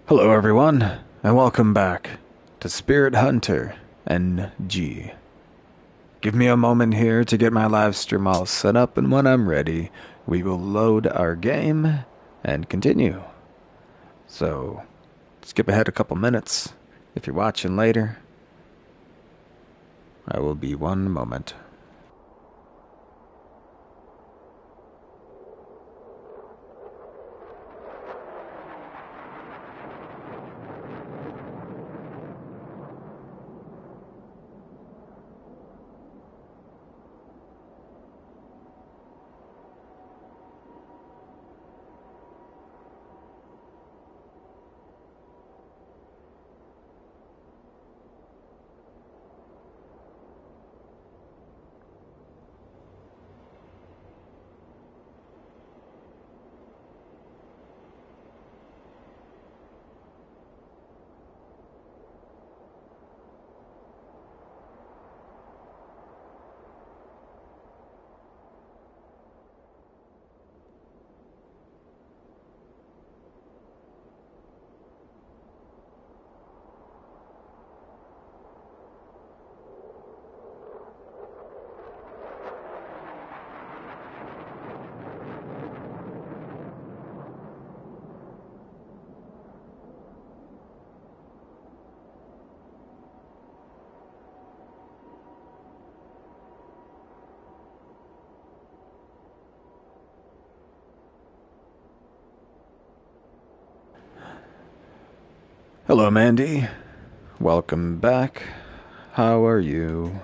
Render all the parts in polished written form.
Hello everyone, and welcome back to Spirit Hunter NG. Give me a moment here to get my live stream all set up, and when I'm ready, we will load our game and continue. So, skip ahead a couple minutes. If you're watching later, I will be one moment. Hello Mandy, welcome back. How are you?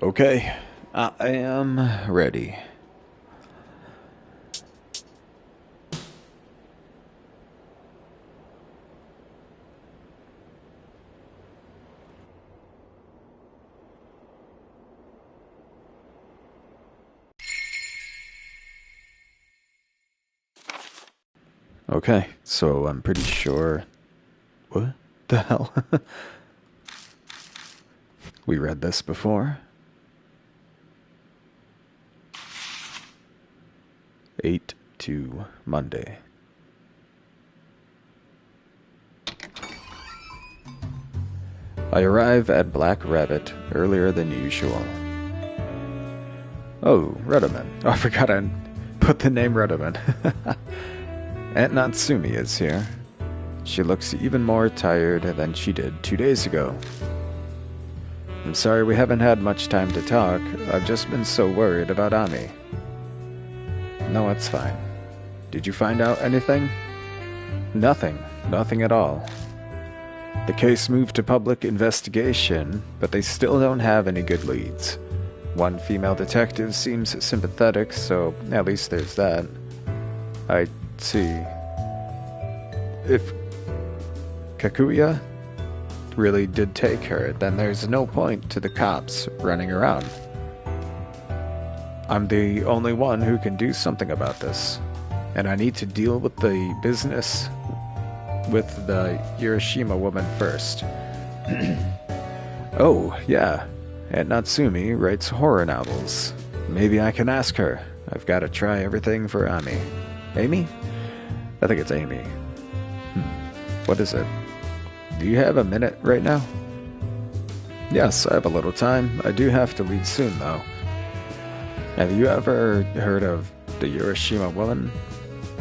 Okay, I am ready. Okay, so I'm pretty sure... What the hell? We read this before. 8 to Monday. I arrive at Black Rabbit earlier than usual. Oh, Redaman. Oh, I forgot I put the name Redaman. Aunt Natsumi is here. She looks even more tired than she did 2 days ago. I'm sorry we haven't had much time to talk. I've just been so worried about Ami. No, it's fine. Did you find out anything? Nothing. Nothing at all. The case moved to public investigation, but they still don't have any good leads. One female detective seems sympathetic, so at least there's that. I see. If Kakuya really did take her, then there's no point to the cops running around. I'm the only one who can do something about this. and I need to deal with the business with the Hiroshima woman first. Oh, yeah. Aunt Natsumi writes horror novels. Maybe I can ask her. I've got to try everything for Ami. Amy? I think it's Amy. What is it? Do you have a minute right now? Yes, I have a little time. I do have to leave soon, though. Have you ever heard of the Hiroshima woman?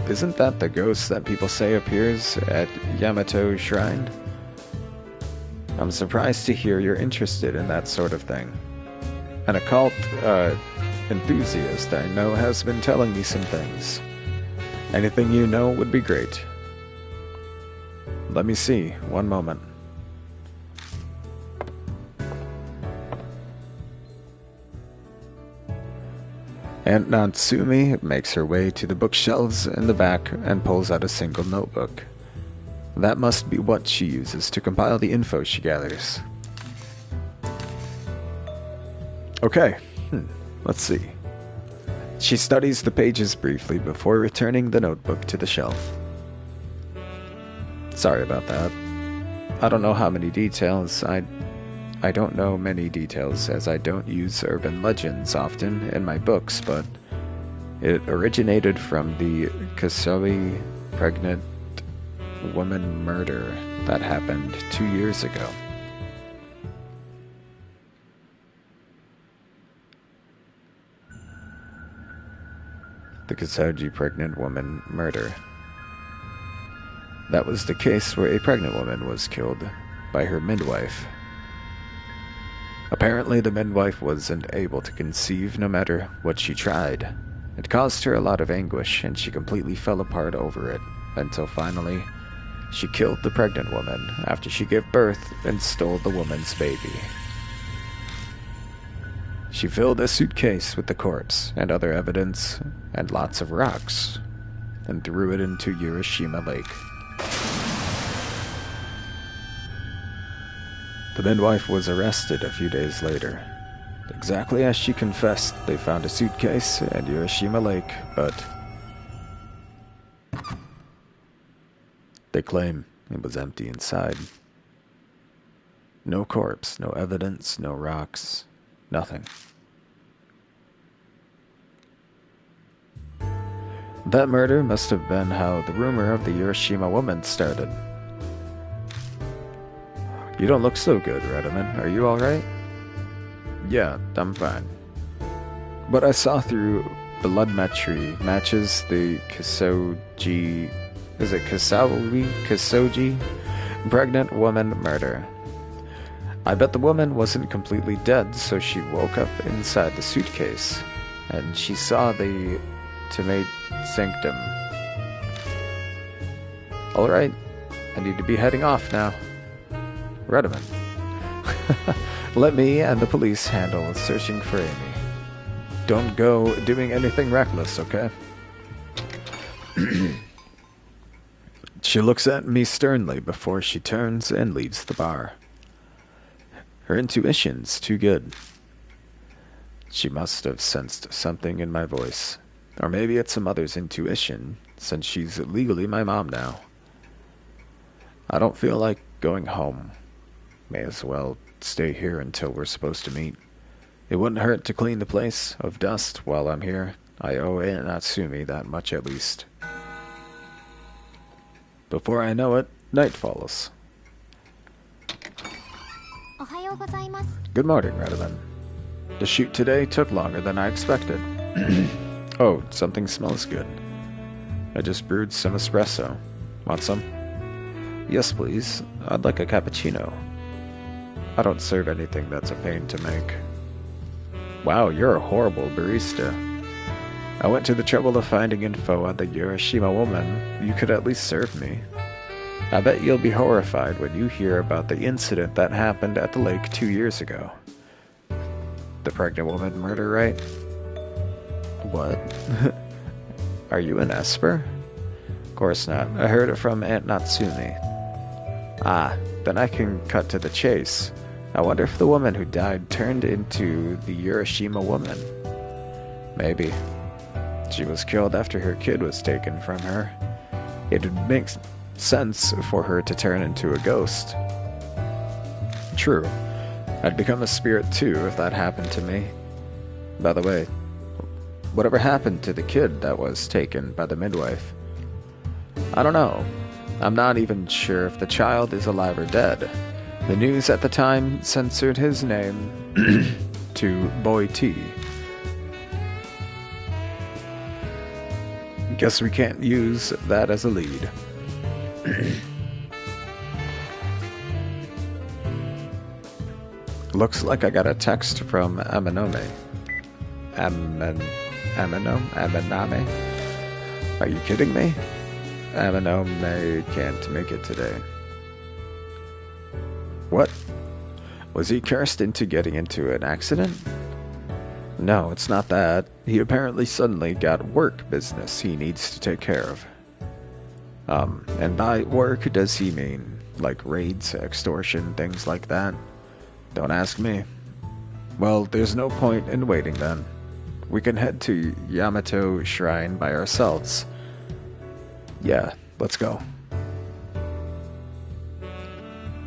Isn't that the ghost that people say appears at Yamato Shrine? I'm surprised to hear you're interested in that sort of thing. An occult enthusiast I know has been telling me some things. Anything you know would be great. Let me see. One moment. Aunt Natsumi makes her way to the bookshelves in the back and pulls out a single notebook. That must be what she uses to compile the info she gathers. Okay, let's see. She studies the pages briefly before returning the notebook to the shelf. Sorry about that. I don't know how many details. I don't know many details as I don't use urban legends often in my books, but it originated from the Kasoi pregnant woman murder that happened 2 years ago. The Kasoji pregnant woman murder. That was the case where a pregnant woman was killed by her midwife. Apparently, the midwife wasn't able to conceive no matter what she tried. It caused her a lot of anguish, and she completely fell apart over it, until finally, she killed the pregnant woman after she gave birth and stole the woman's baby. She filled a suitcase with the corpse and other evidence and lots of rocks, and threw it into Hiroshima Lake. The midwife was arrested a few days later. Exactly as she confessed, they found a suitcase at Hiroshima Lake, but they claim it was empty inside. No corpse, no evidence, no rocks, nothing. That murder must have been how the rumor of the Hiroshima woman started. You don't look so good, Redeman. Are you alright? Yeah, I'm fine. What I saw through bloodmetry matches the Kasoji... Is it Kasoji? Pregnant woman murder. I bet the woman wasn't completely dead, so she woke up inside the suitcase, and she saw the Timate Sanctum. Alright, I need to be heading off now. Redeman. Let me and the police handle searching for Amy. Don't go doing anything reckless, okay? She looks at me sternly before she turns and leaves the bar. Her intuition's too good. She must have sensed something in my voice. Or maybe it's a mother's intuition, since she's legally my mom now. I don't feel like going home. May as well stay here until we're supposed to meet. It wouldn't hurt to clean the place of dust while I'm here. I owe Aunt Natsumi that much at least. Before I know it, night falls. Good morning, Redeman. The shoot today took longer than I expected. Oh, something smells good. I just brewed some espresso. Want some? Yes, please. I'd like a cappuccino. I don't serve anything that's a pain to make. Wow, you're a horrible barista. I went to the trouble of finding info on the Hiroshima woman. You could at least serve me. I bet you'll be horrified when you hear about the incident that happened at the lake 2 years ago. The pregnant woman murder, right? What? Are you an Esper? Of course not. I heard it from Aunt Natsumi. Ah, then I can cut to the chase. I wonder if the woman who died turned into the Hiroshima woman. Maybe. She was killed after her kid was taken from her. It would make sense for her to turn into a ghost. True. I'd become a spirit too if that happened to me. By the way, whatever happened to the kid that was taken by the midwife? I don't know. I'm not even sure if the child is alive or dead. The news at the time censored his name to Boy T. Guess we can't use that as a lead. Looks like I got a text from Aminome. Aminame? Are you kidding me? Aminome can't make it today. What? Was he cursed into getting into an accident? No, it's not that. He apparently suddenly got work business he needs to take care of. And by work, does he mean like raids, extortion, things like that? Don't ask me. Well, there's no point in waiting then. We can head to Yamato Shrine by ourselves. Yeah, let's go.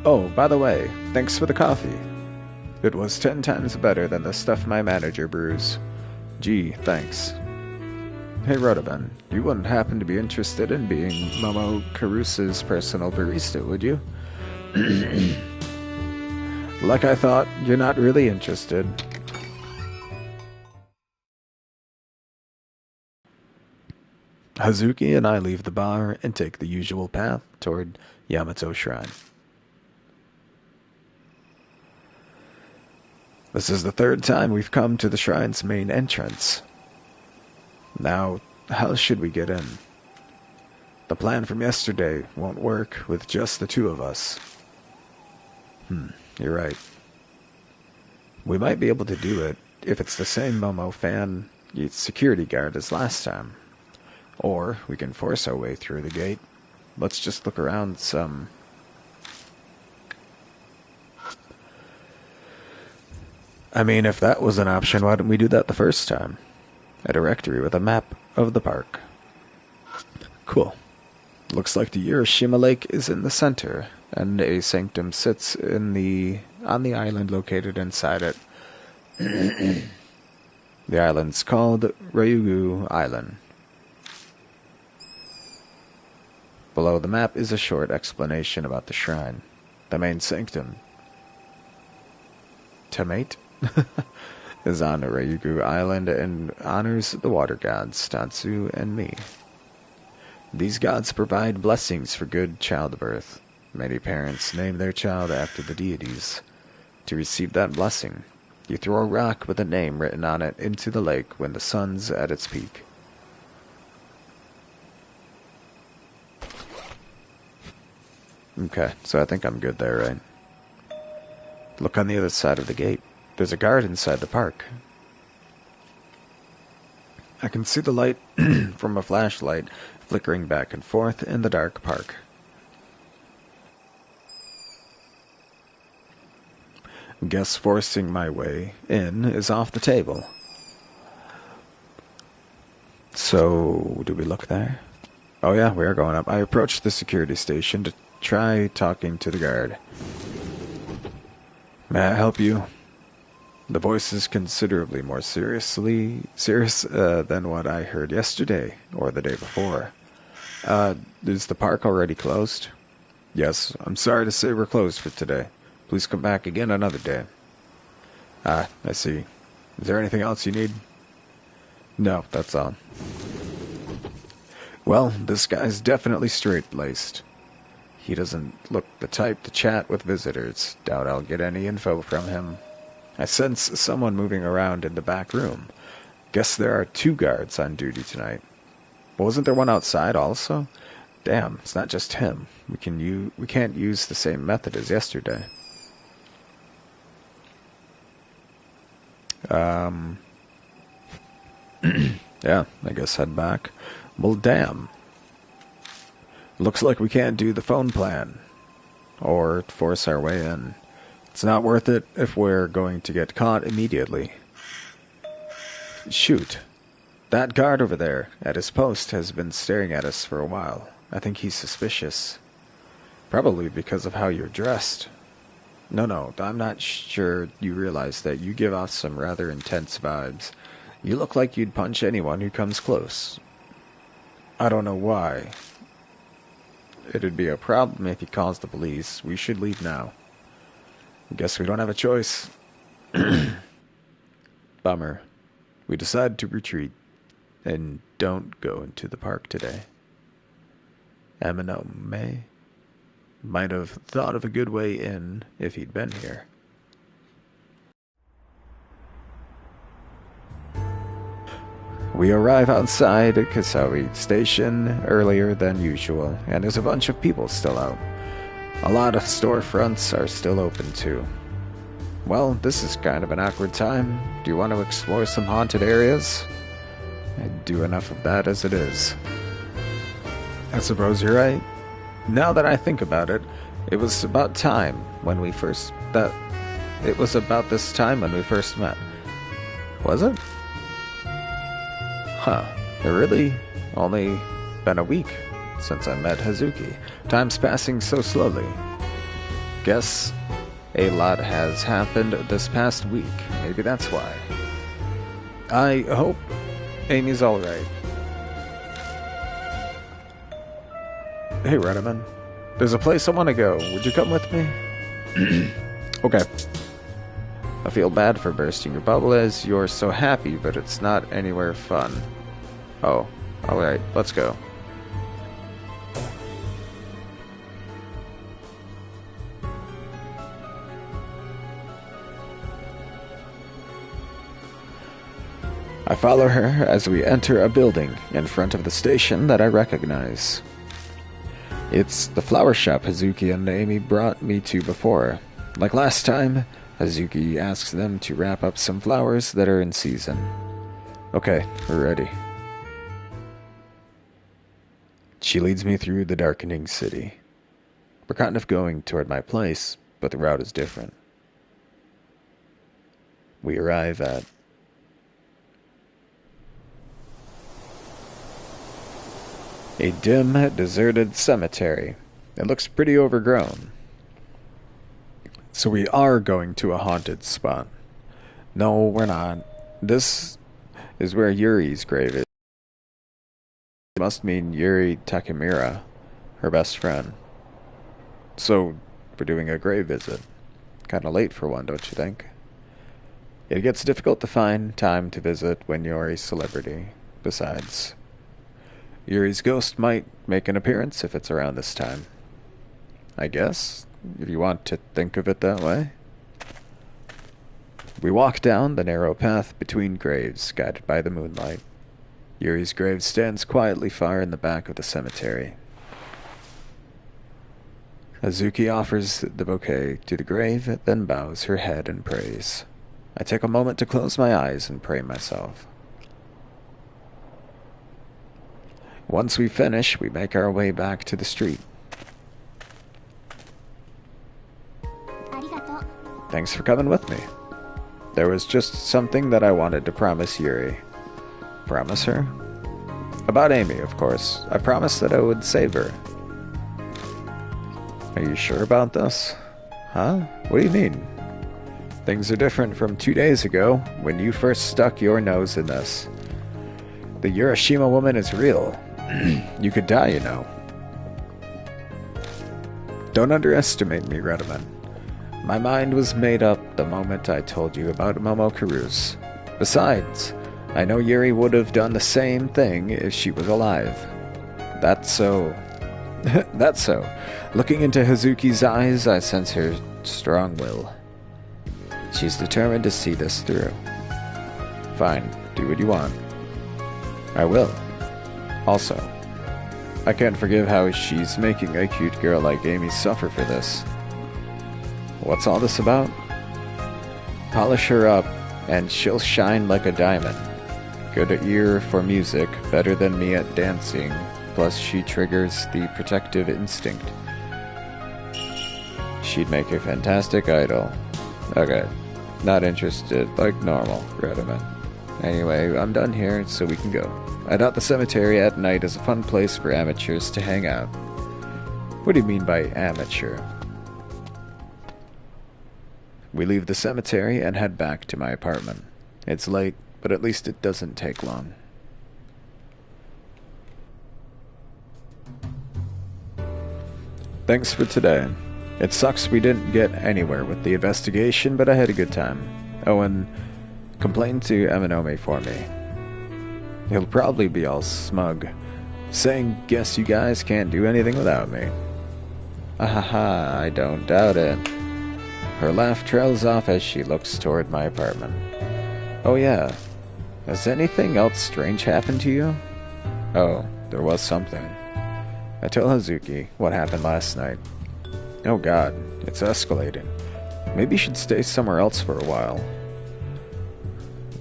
Oh, by the way, thanks for the coffee. It was 10 times better than the stuff my manager brews. Gee, thanks. Hey Rotoban, you wouldn't happen to be interested in being Momo Karusa's personal barista, would you? Like I thought, you're not really interested. Hazuki and I leave the bar and take the usual path toward Yamato Shrine. This is the third time we've come to the shrine's main entrance. Now, how should we get in? The plan from yesterday won't work with just the two of us. You're right. We might be able to do it if it's the same Momo fan security guard as last time. Or we can force our way through the gate. Let's just look around some. I mean, if that was an option, why didn't we do that the first time? A directory with a map of the park. Cool. Looks like the Urashima Lake is in the center, and a sanctum sits on the island located inside it. The island's called Ryugu Island. Below the map is a short explanation about the shrine. The main sanctum, Tamate, is on Ryugu Island and honors the water gods, Tatsu and Mi. These gods provide blessings for good childbirth. Many parents name their child after the deities. To receive that blessing, you throw a rock with a name written on it into the lake when the sun's at its peak. Okay, so I think I'm good there, right? Look on the other side of the gate. There's a guard inside the park. I can see the light from a flashlight flickering back and forth in the dark park. Guess forcing my way in is off the table. So, do we look there? Oh yeah, we are going up. I approached the security station to try talking to the guard. May I help you? The voice is considerably more serious than what I heard yesterday or the day before. Is the park already closed? Yes, I'm sorry to say we're closed for today. Please come back again another day. Ah, I see. Is there anything else you need? No, that's all. Well, this guy's definitely straight-laced. He doesn't look the type to chat with visitors. Doubt I'll get any info from him. I sense someone moving around in the back room. Guess there are 2 guards on duty tonight. Wasn't there one outside also? Damn, it's not just him. We can't use the same method as yesterday. Yeah, I guess head back. Well, damn. Looks like we can't do the phone plan. Or force our way in. It's not worth it if we're going to get caught immediately. Shoot. That guard over there, at his post, has been staring at us for a while. I think he's suspicious. Probably because of how you're dressed. No, I'm not sure you realize that you give off some rather intense vibes. You look like you'd punch anyone who comes close. I don't know why. It'd be a problem if he calls the police. We should leave now. Guess we don't have a choice. Bummer. We decide to retreat and don't go into the park today. Eminem might have thought of a good way in if he'd been here. We arrive outside Kasawi Station earlier than usual, and there's a bunch of people still out. A lot of storefronts are still open too. Well, this is kind of an awkward time. Do you want to explore some haunted areas? I do enough of that as it is. I suppose you're right. Now that I think about it, it was about this time when we first met. Was it? Huh. It really only been a week since I met Hazuki. Time's passing so slowly. Guess a lot has happened this past week. Maybe that's why. I hope Amy's alright. Hey, Renaman. There's a place I want to go. Would you come with me? Okay. I feel bad for bursting your bubble as you're so happy, but it's not anywhere fun. Oh, alright, let's go. I follow her as we enter a building in front of the station that I recognize. It's the flower shop Hazuki and Amy brought me to before. Like last time, Hazuki asks them to wrap up some flowers that are in season. Okay, we're ready. She leads me through the darkening city. We're kind of going toward my place, but the route is different. We arrive at a dim, deserted cemetery. It looks pretty overgrown. So we are going to a haunted spot. No, we're not. This is where Yuri's grave is. It must mean Yuri Takemura, her best friend. So, we're doing a grave visit. Kinda late for one, don't you think? It gets difficult to find time to visit when you're a celebrity. Besides, Yuri's ghost might make an appearance if it's around this time. I guess, if you want to think of it that way. We walk down the narrow path between graves, guided by the moonlight. Yuri's grave stands quietly far in the back of the cemetery. Hazuki offers the bouquet to the grave, then bows her head and prays. I take a moment to close my eyes and pray myself. Once we finish, we make our way back to the street. Thanks for coming with me. There was just something that I wanted to promise Yuri. Promise her? About Amy, of course. I promised that I would save her. Are you sure about this? Huh? What do you mean? Things are different from 2 days ago, when you first stuck your nose in this. The Urashima woman is real. You could die, you know. Don't underestimate me, Renaman. My mind was made up the moment I told you about Momo Karus. Besides, I know Yuri would have done the same thing if she was alive. That's so. That's so. Looking into Hazuki's eyes, I sense her strong will. She's determined to see this through. Fine, do what you want. I will. Also, I can't forgive how she's making a cute girl like Amy suffer for this. What's all this about? Polish her up, and she'll shine like a diamond. Good ear for music, better than me at dancing, plus she triggers the protective instinct. She'd make a fantastic idol. Okay, not interested, like normal, Redaman. Anyway, I'm done here, so we can go. I thought the cemetery at night is a fun place for amateurs to hang out. What do you mean by amateur? We leave the cemetery and head back to my apartment. It's late, but at least it doesn't take long. Thanks for today. It sucks we didn't get anywhere with the investigation, but I had a good time. Oh, and complain to Eminome for me. He'll probably be all smug, saying, "Guess you guys can't do anything without me." Ahaha, I don't doubt it. Her laugh trails off as she looks toward my apartment. Oh yeah, has anything else strange happened to you? Oh, there was something. I tell Hazuki what happened last night. Oh god, it's escalating. Maybe you should stay somewhere else for a while.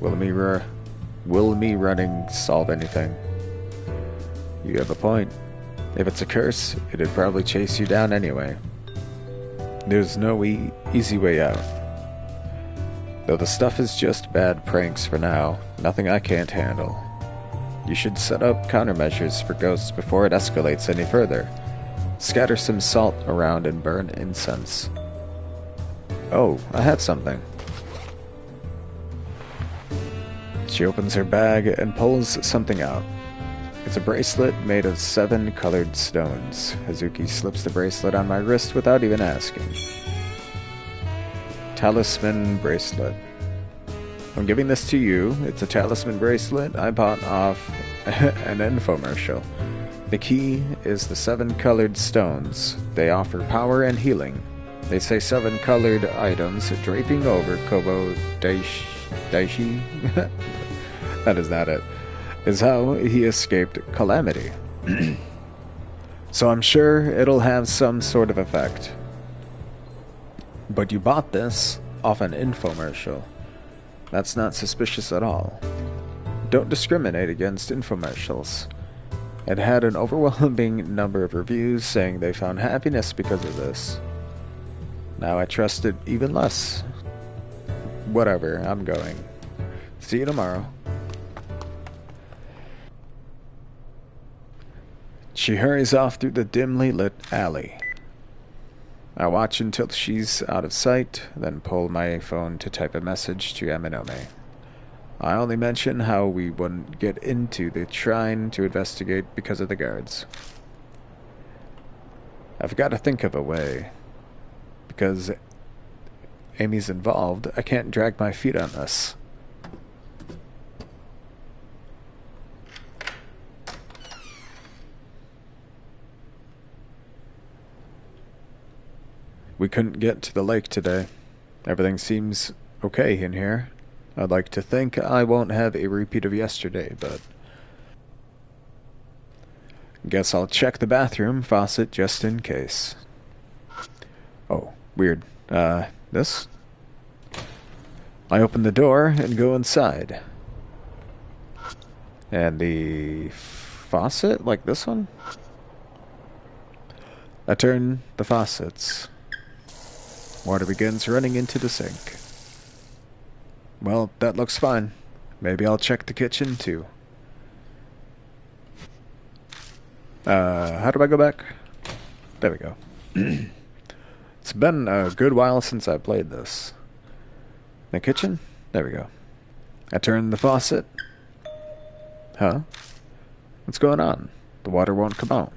Will me running solve anything? You have a point. If it's a curse, it'd probably chase you down anyway. There's no easy way out. Though the stuff is just bad pranks for now, nothing I can't handle. You should set up countermeasures for ghosts before it escalates any further. Scatter some salt around and burn incense. Oh, I had something. She opens her bag and pulls something out. It's a bracelet made of 7 colored stones. Hazuki slips the bracelet on my wrist without even asking. Talisman bracelet. I'm giving this to you. It's a talisman bracelet I bought off an infomercial. The key is the 7 colored stones. They offer power and healing. They say 7 colored items draping over Kobo Daishi. That is not it. Is how he escaped calamity. So I'm sure it'll have some sort of effect. But you bought this off an infomercial. That's not suspicious at all. Don't discriminate against infomercials. It had an overwhelming number of reviews saying they found happiness because of this. Now I trust it even less. Whatever, I'm going. See you tomorrow. She hurries off through the dimly lit alley. I watch until she's out of sight, then pull my phone to type a message to Eminome. I only mention how we wouldn't get into the shrine to investigate because of the guards. I've got to think of a way. Because Amy's involved, I can't drag my feet on this. We couldn't get to the lake today. Everything seems okay in here. I'd like to think I won't have a repeat of yesterday, but... Guess I'll check the bathroom faucet just in case. Oh, weird. This? I open the door and go inside. And the faucet? Like this one? I turn the faucets. Water begins running into the sink. Well, that looks fine. Maybe I'll check the kitchen too. How do I go back? There we go. It's been a good while since I played this. The kitchen? There we go. I turn the faucet. Huh? What's going on? The water won't come out.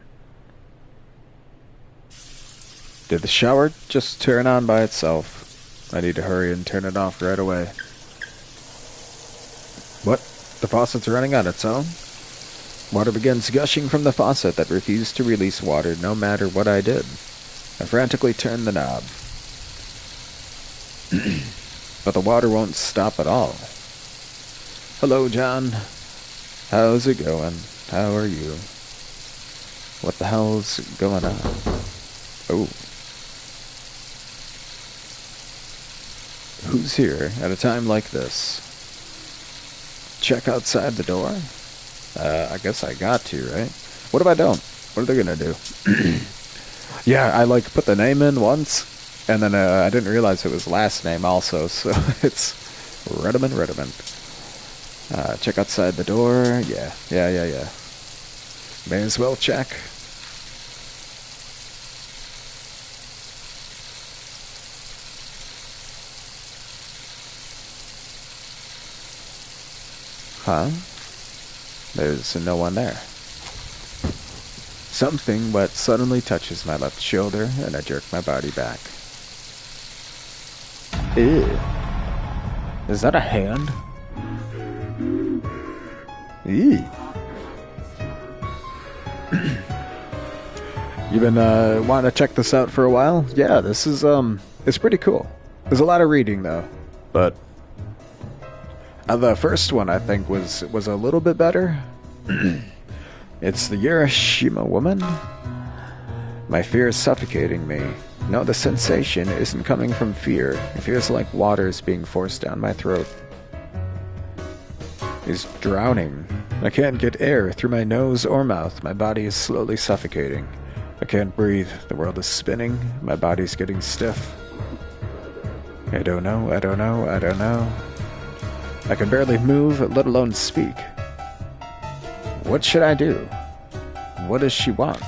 Did the shower just turn on by itself? I need to hurry and turn it off right away. What? The faucet's running on its own? Water begins gushing from the faucet that refused to release water no matter what I did. I frantically turn the knob. But the water won't stop at all. Hello, John. How's it going? How are you? What the hell's going on? Oh. Who's here at a time like this? Check outside the door? I guess I got to, right? What if I don't? What are they gonna do? Yeah, I put the name in once, and then I didn't realize it was last name also, so it's Redmond. Check outside the door. Yeah. May as well check. Huh? There's no one there. Something wet suddenly touches my left shoulder, and I jerk my body back. Ew. Is that a hand? Ew. You been wanting to check this out for a while? Yeah, this is it's pretty cool. There's a lot of reading though, but the first one I think was a little bit better. It's the Urashima woman. My fear is suffocating me. No, the sensation isn't coming from fear. It feels like water is being forced down my throat. Is drowning. I can't get air through my nose or mouth. My body is slowly suffocating. I can't breathe. The world is spinning. My body's getting stiff. I don't know. I can barely move, let alone speak. What should I do? What does she want?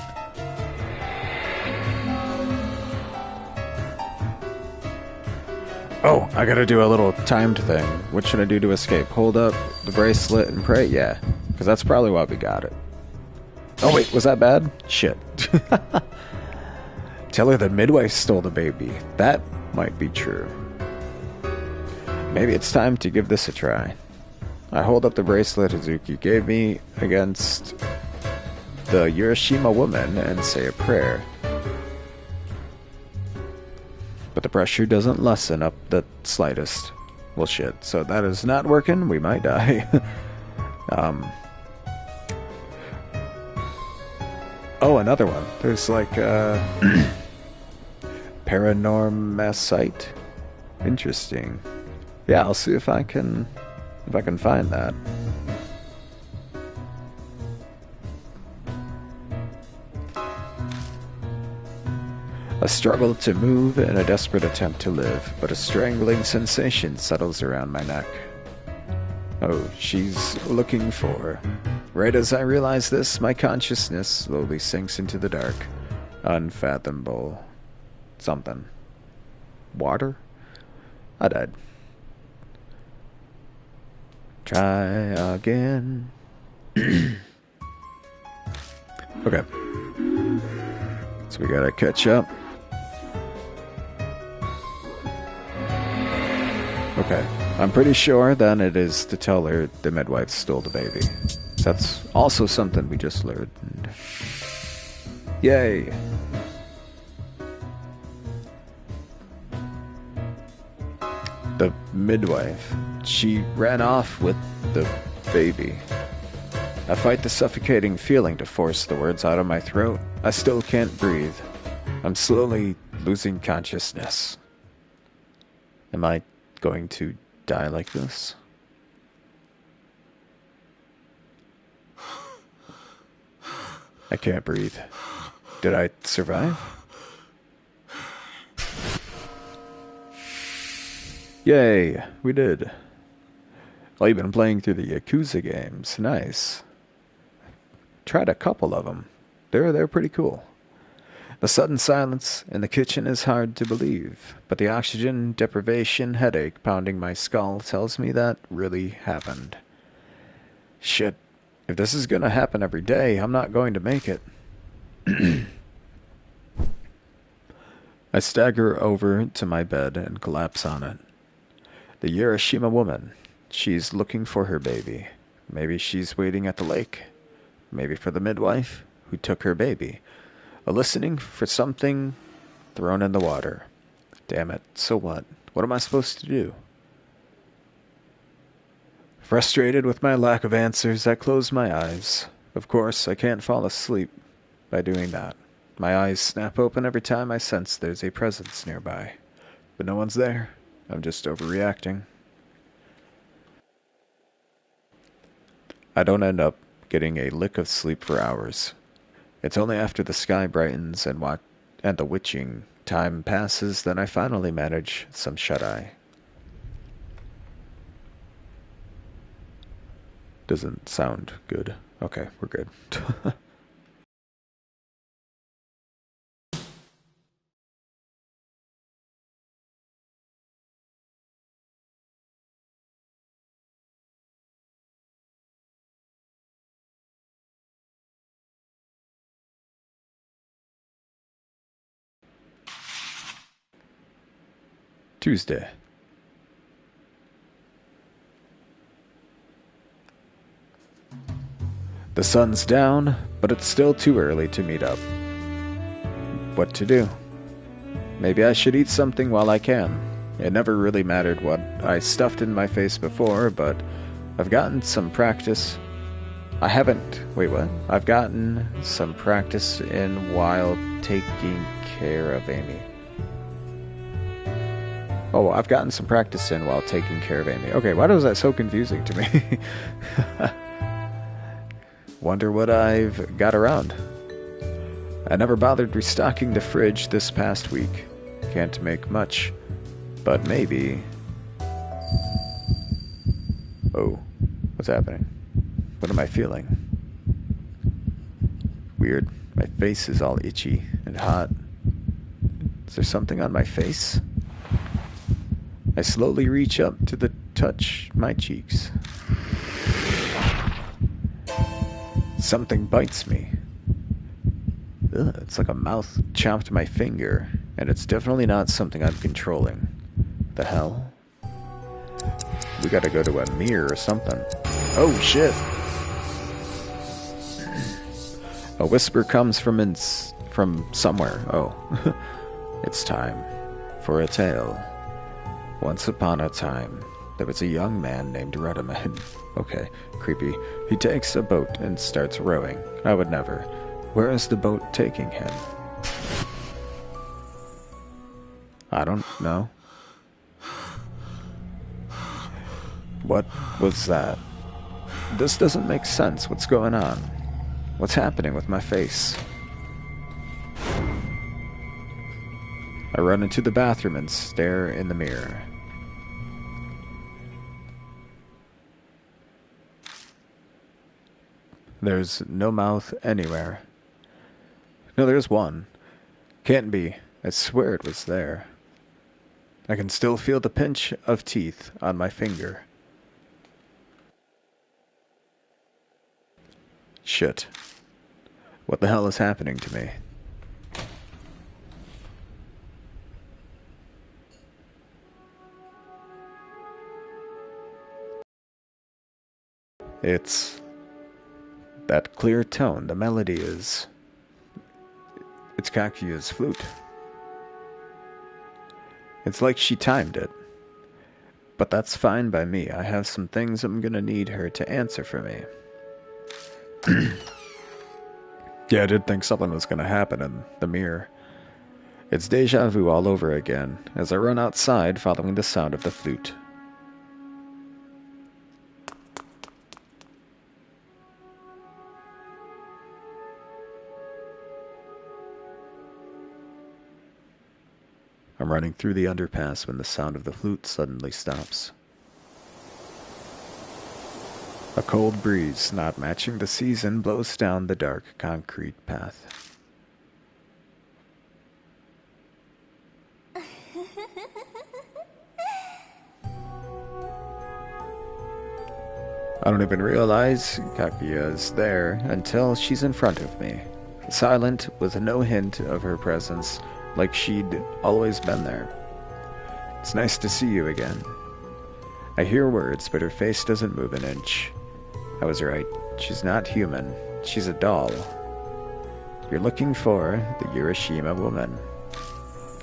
Oh, I gotta do a little timed thing. What should I do to escape? Hold up the bracelet and pray? Yeah, because that's probably why we got it. Oh wait, was that bad? Shit. Tell her the midwife stole the baby. That might be true. Maybe it's time to give this a try. I hold up the bracelet Hazuki gave me against the Urashima woman and say a prayer. But the pressure doesn't lessen up the slightest. Well, shit. So that is not working. We might die. Oh, another one. There's like Paranormasite. Interesting. Yeah, I'll see if I can find that. A struggle to move and a desperate attempt to live, but a strangling sensation settles around my neck. Oh, she's looking for... Right as I realize this, my consciousness slowly sinks into the dark. Unfathomable... something. Water? I died. Try again. Okay. So we gotta catch up. Okay. I'm pretty sure then it is to tell her the midwife stole the baby. That's also something we just learned. Yay! The midwife. She ran off with the baby. I fight the suffocating feeling to force the words out of my throat. I still can't breathe. I'm slowly losing consciousness. Am I going to die like this? I can't breathe. Did I survive? Yay, we did. Well, you've been playing through the Yakuza games. Nice. Tried a couple of them. They're pretty cool. The sudden silence in the kitchen is hard to believe, but the oxygen deprivation headache pounding my skull tells me that really happened. Shit. If this is gonna happen every day, I'm not going to make it. I stagger over to my bed and collapse on it. The Urashima woman. She's looking for her baby. Maybe she's waiting at the lake. Maybe for the midwife who took her baby. Listening for something thrown in the water. Damn it, so what? What am I supposed to do? Frustrated with my lack of answers, I close my eyes. Of course, I can't fall asleep by doing that. My eyes snap open every time I sense there's a presence nearby. But no one's there. I'm just overreacting. I don't end up getting a lick of sleep for hours. It's only after the sky brightens and the witching time passes that I finally manage some shut-eye. Doesn't sound good. Okay, we're good. Tuesday. The sun's down, but it's still too early to meet up. What to do? Maybe I should eat something while I can. It never really mattered what I stuffed in my face before, but I've gotten some practice. I've gotten some practice in while taking care of Amy. Oh, I've gotten some practice in while taking care of Amy. Okay, why was that so confusing to me? Wonder what I've got around. I never bothered restocking the fridge this past week. Can't make much, but maybe... Oh, what's happening? What am I feeling? Weird. My face is all itchy and hot. Is there something on my face? I slowly reach up to touch my cheeks. Something bites me. Ugh, it's like a mouth chomped my finger, and it's definitely not something I'm controlling. The hell? We gotta go to a mirror or something. Oh shit! A whisper comes from somewhere. Oh. It's time for a tale. Once upon a time, there was a young man named Rudiman. Okay, creepy. He takes a boat and starts rowing. I would never. Where is the boat taking him? I don't know. What was that? This doesn't make sense. What's going on? What's happening with my face? I run into the bathroom and stare in the mirror. There's no mouth anywhere. No, there's one. Can't be. I swear it was there. I can still feel the pinch of teeth on my finger. Shit. What the hell is happening to me? It's that clear tone. The melody is... It's Kaguya's flute. It's like she timed it. But that's fine by me. I have some things I'm gonna need her to answer for me. Yeah, I did think something was gonna happen in the mirror. It's deja vu all over again, as I run outside following the sound of the flute. I'm running through the underpass when the sound of the flute suddenly stops. A cold breeze, not matching the season, blows down the dark concrete path. I don't even realize Kaguya is there until she's in front of me, silent with no hint of her presence, like she'd always been there. It's nice to see you again. I hear words, but her face doesn't move an inch. I was right. She's not human. She's a doll. You're looking for the Urashima woman.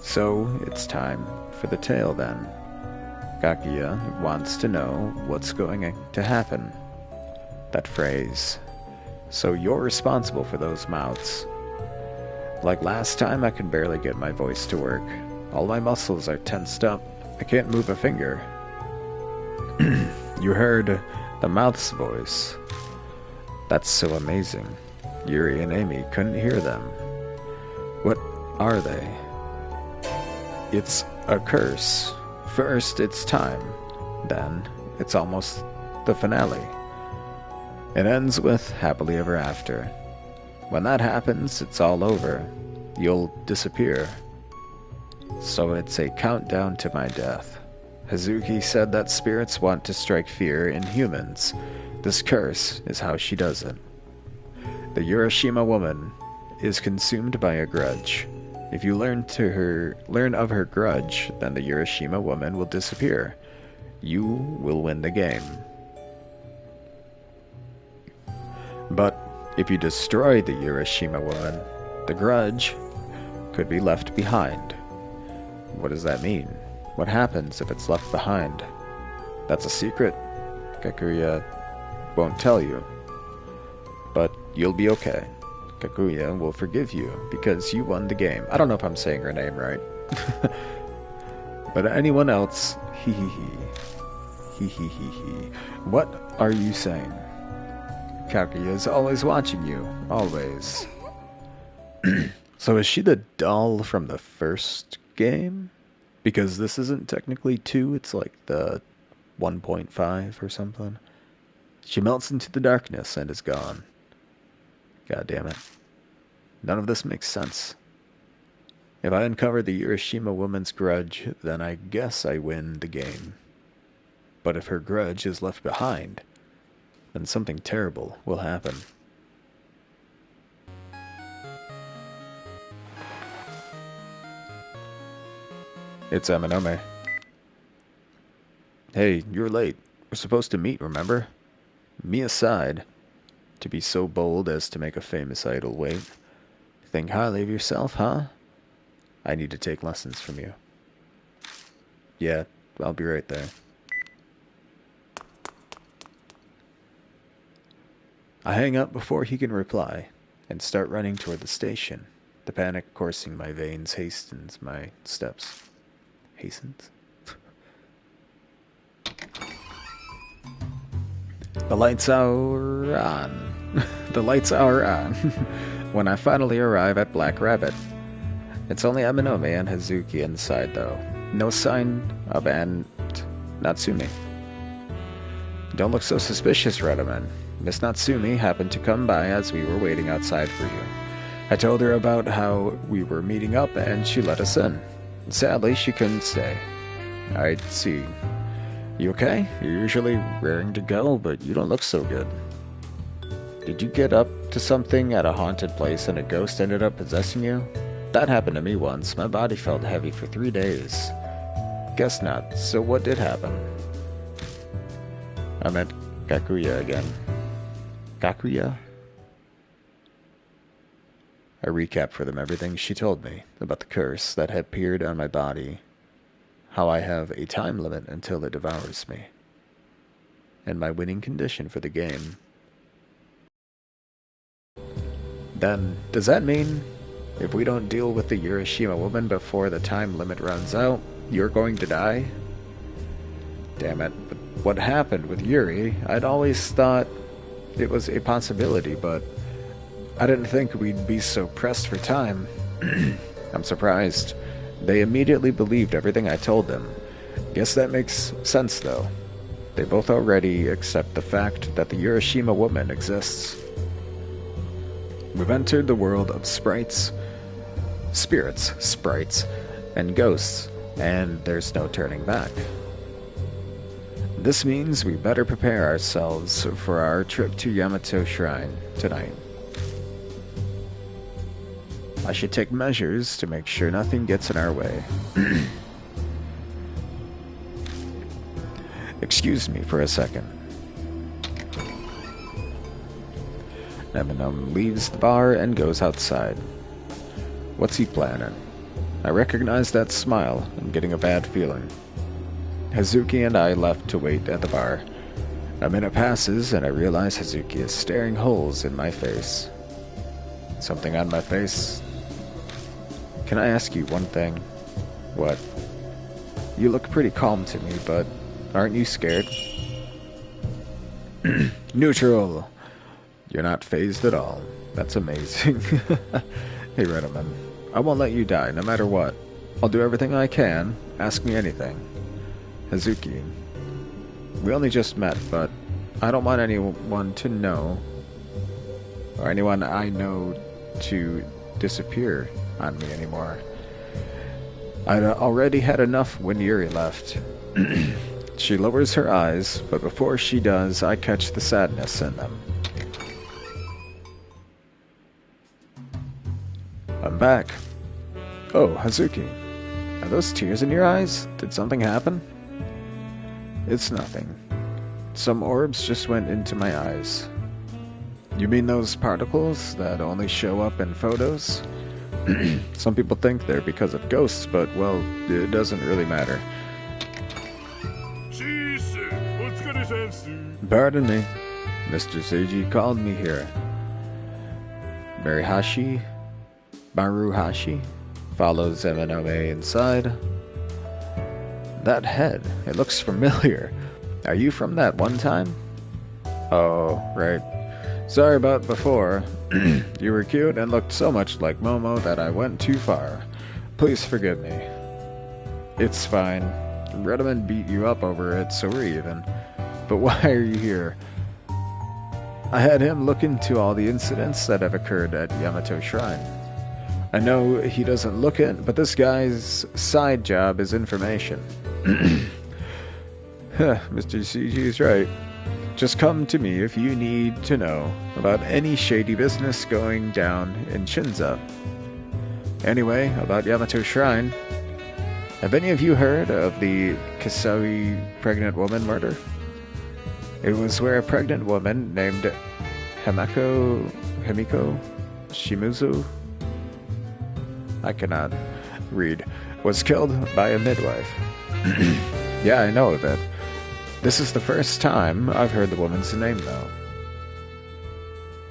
So, it's time for the tale then. Kaguya wants to know what's going to happen. That phrase. So you're responsible for those mouths. Like last time, I can barely get my voice to work. All my muscles are tensed up. I can't move a finger. You heard the mouth's voice. That's so amazing. Yuri and Amy couldn't hear them. What are they? It's a curse. First, it's time. Then, it's almost the finale. It ends with happily ever after. When that happens, it's all over. You'll disappear. So it's a countdown to my death. Hazuki said that spirits want to strike fear in humans. This curse is how she does it. The Urashima woman is consumed by a grudge. If you learn of her grudge, then the Urashima woman will disappear. You will win the game. But if you destroy the Urashima woman, the grudge could be left behind. What does that mean? What happens if it's left behind? That's a secret. Kaguya won't tell you. But you'll be okay. Kaguya will forgive you because you won the game. I don't know if I'm saying her name right. But anyone else, hee hee hee. Hee hee hee hee. What are you saying? Kaguya is always watching you. Always. So is she the doll from the first game? Because this isn't technically 2, it's like the 1.5 or something. She melts into the darkness and is gone. God damn it. None of this makes sense. If I uncover the Urashima woman's grudge, then I guess I win the game. But if her grudge is left behind, then something terrible will happen. It's Amanome. Hey, you're late. We're supposed to meet, remember? Me aside. To be so bold as to make a famous idol wait. Think highly of yourself, huh? I need to take lessons from you. Yeah, I'll be right there. I hang up before he can reply, and start running toward the station. The panic coursing my veins hastens my steps. Hastens? The lights are on. The lights are on. When I finally arrive at Black Rabbit. It's only Amanome and Hazuki inside, though. No sign of Aunt Natsumi. Don't look so suspicious, Redaman. Miss Natsumi happened to come by as we were waiting outside for you. I told her about how we were meeting up, and she let us in. Sadly, she couldn't stay. I see. You okay? You're usually raring to go, but you don't look so good. Did you get up to something at a haunted place and a ghost ended up possessing you? That happened to me once. My body felt heavy for 3 days. Guess not. So what did happen? I met Kaguya again. Kaguya? I recap for them everything she told me about the curse that had appeared on my body, how I have a time limit until it devours me, and my winning condition for the game. Then, does that mean if we don't deal with the Urashima woman before the time limit runs out, you're going to die? Damn it, but what happened with Yuri? I'd always thought it was a possibility, but I didn't think we'd be so pressed for time. I'm surprised. They immediately believed everything I told them. Guess that makes sense, though. They both already accept the fact that the Urashima woman exists. We've entered the world of spirits, and ghosts, and there's no turning back. This means we better prepare ourselves for our trip to Yamato Shrine tonight. I should take measures to make sure nothing gets in our way. Excuse me for a second. Eminem leaves the bar and goes outside. What's he planning? I recognize that smile. I'm getting a bad feeling. Hazuki and I left to wait at the bar. A minute passes and I realize Hazuki is staring holes in my face. Something on my face? Can I ask you one thing? What? You look pretty calm to me, but aren't you scared? Neutral! You're not phased at all. That's amazing. Hey, Redaman, I won't let you die, no matter what. I'll do everything I can. Ask me anything. Hazuki, we only just met, but I don't want anyone to know, or anyone I know to disappear on me anymore. I'd already had enough when Yuri left. She lowers her eyes, but before she does, I catch the sadness in them. I'm back. Oh, Hazuki. Are those tears in your eyes? Did something happen? It's nothing. Some orbs just went into my eyes. You mean those particles that only show up in photos? Some people think they're because of ghosts, but, well, it doesn't really matter. Pardon me. Mr. Seiji called me here. Maruhashi follows Emanome inside. That head, it looks familiar. Are you from that one time? Oh, right. Sorry about before. You were cute and looked so much like Momo that I went too far. Please forgive me. It's fine. Redoman beat you up over it, so we're even. But why are you here? I had him look into all the incidents that have occurred at Yamato Shrine. I know he doesn't look it, but this guy's side job is information. Mr. CG is right. Just come to me if you need to know about any shady business going down in Shinza. Anyway, about Yamato Shrine. Have any of you heard of the Kisawi pregnant woman murder? It was where a pregnant woman named Himiko Shimizu, I cannot read, was killed by a midwife. Yeah, I know of it. This is the first time I've heard the woman's name, though.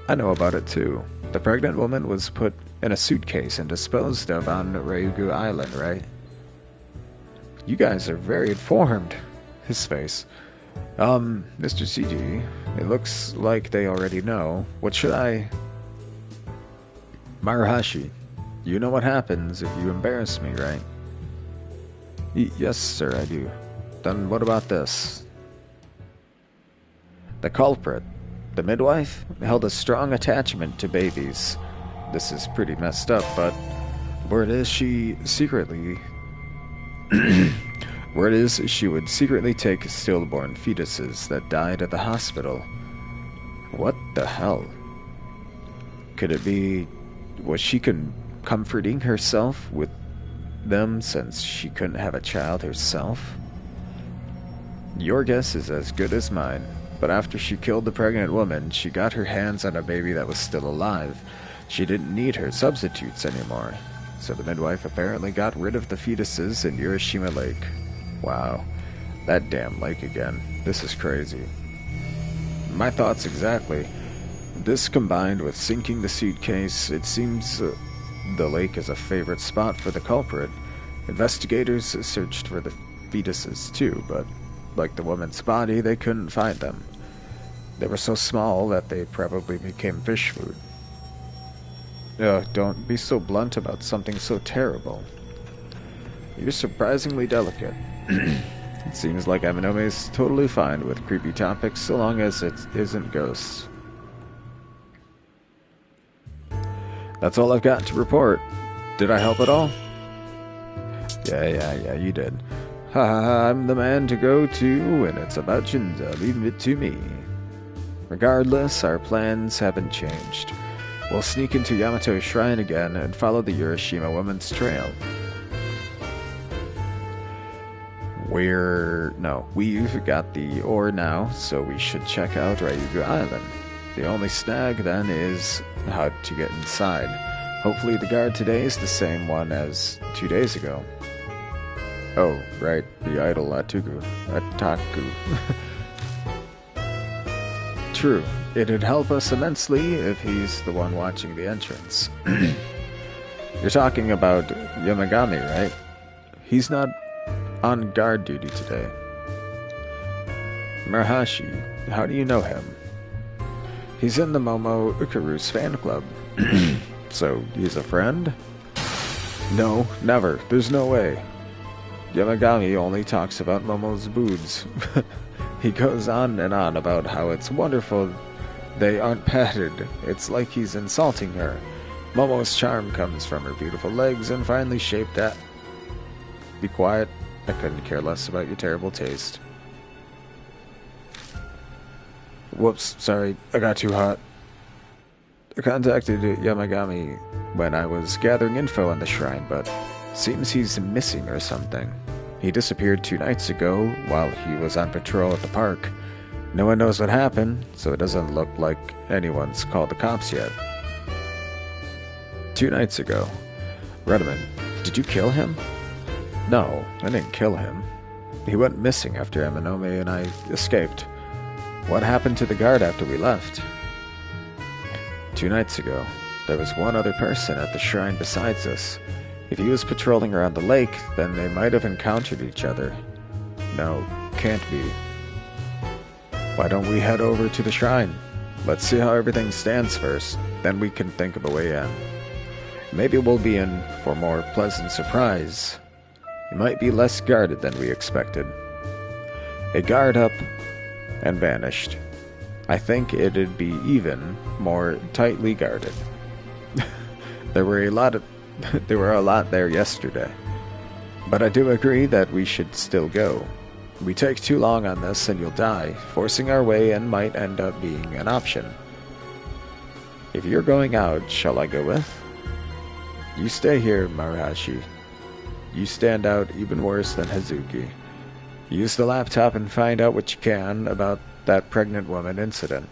I know about it, too. The pregnant woman was put in a suitcase and disposed of on Ryugu Island, right? You guys are very informed. His face. Mr. CG, it looks like they already know. What should I... Maruhashi, you know what happens if you embarrass me, right? Yes, sir, I do. Then what about this? The culprit, the midwife, held a strong attachment to babies. This is pretty messed up, but word is she would secretly take stillborn fetuses that died at the hospital. What the hell? Could it be... was she comforting herself with them since she couldn't have a child herself? Your guess is as good as mine, but after she killed the pregnant woman, she got her hands on a baby that was still alive. She didn't need her substitutes anymore, so the midwife apparently got rid of the fetuses in Urashima Lake. Wow, that damn lake again. This is crazy. My thoughts exactly. This combined with sinking the suitcase, it seems the lake is a favorite spot for the culprit. Investigators searched for the fetuses too, but like the woman's body, they couldn't find them. They were so small that they probably became fish food. Don't be so blunt about something so terrible. You're surprisingly delicate. It seems like Emanome is totally fine with creepy topics so long as it isn't ghosts. That's all I've got to report. Did I help at all? Yeah, you did. I'm the man to go to when it's about Shinza. Leave it to me. Regardless, our plans haven't changed. We'll sneak into Yamato Shrine again and follow the Urashima woman's trail. We've got the ore now, so we should check out Ryugu Island. The only snag then is how to get inside. Hopefully the guard today is the same one as 2 days ago. Oh, right, the idol Ataku. True, it'd help us immensely if he's the one watching the entrance. You're talking about Yamagami, right? He's not on guard duty today. Maruhashi, how do you know him? He's in the Momo Ukaru's fan club. So, he's a friend? No, never. There's no way. Yamagami only talks about Momo's boobs. He goes on and on about how it's wonderful they aren't padded. It's like he's insulting her. Momo's charm comes from her beautiful legs and finely shaped at... Be quiet. I couldn't care less about your terrible taste. Whoops, sorry, I got too hot. I contacted Yamagami when I was gathering info on the shrine, but seems he's missing or something. He disappeared 2 nights ago while he was on patrol at the park. No one knows what happened, so it doesn't look like anyone's called the cops yet. 2 nights ago. Redmond, did you kill him? No, I didn't kill him. He went missing after Amanome and I escaped. What happened to the guard after we left? 2 nights ago, there was one other person at the shrine besides us. If he was patrolling around the lake, then they might have encountered each other. No, can't be. Why don't we head over to the shrine? Let's see how everything stands first, then we can think of a way in. Maybe we'll be in for a more pleasant surprise. It might be less guarded than we expected. A guard up and vanished. I think it'd be even more tightly guarded. There were a lot there yesterday. But I do agree that we should still go. We take too long on this and you'll die. Forcing our way in might end up being an option. If you're going out, shall I go with? You stay here, Maruhashi. You stand out even worse than Hazuki. Use the laptop and find out what you can about that pregnant woman incident.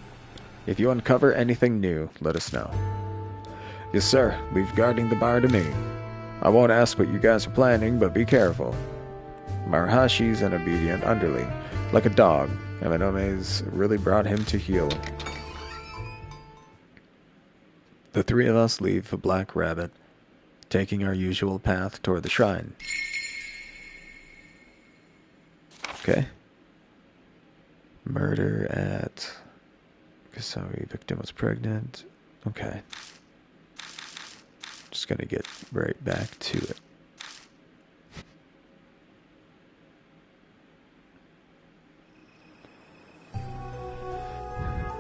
If you uncover anything new, let us know. Yes, sir. Leave guarding the bar to me. I won't ask what you guys are planning, but be careful. Maruhashi's an obedient underling, like a dog. Amanome's really brought him to heel. The 3 of us leave for Black Rabbit, taking our usual path toward the shrine. Okay. Murder at Kasari. Victim was pregnant. Okay. Just gonna get right back to it.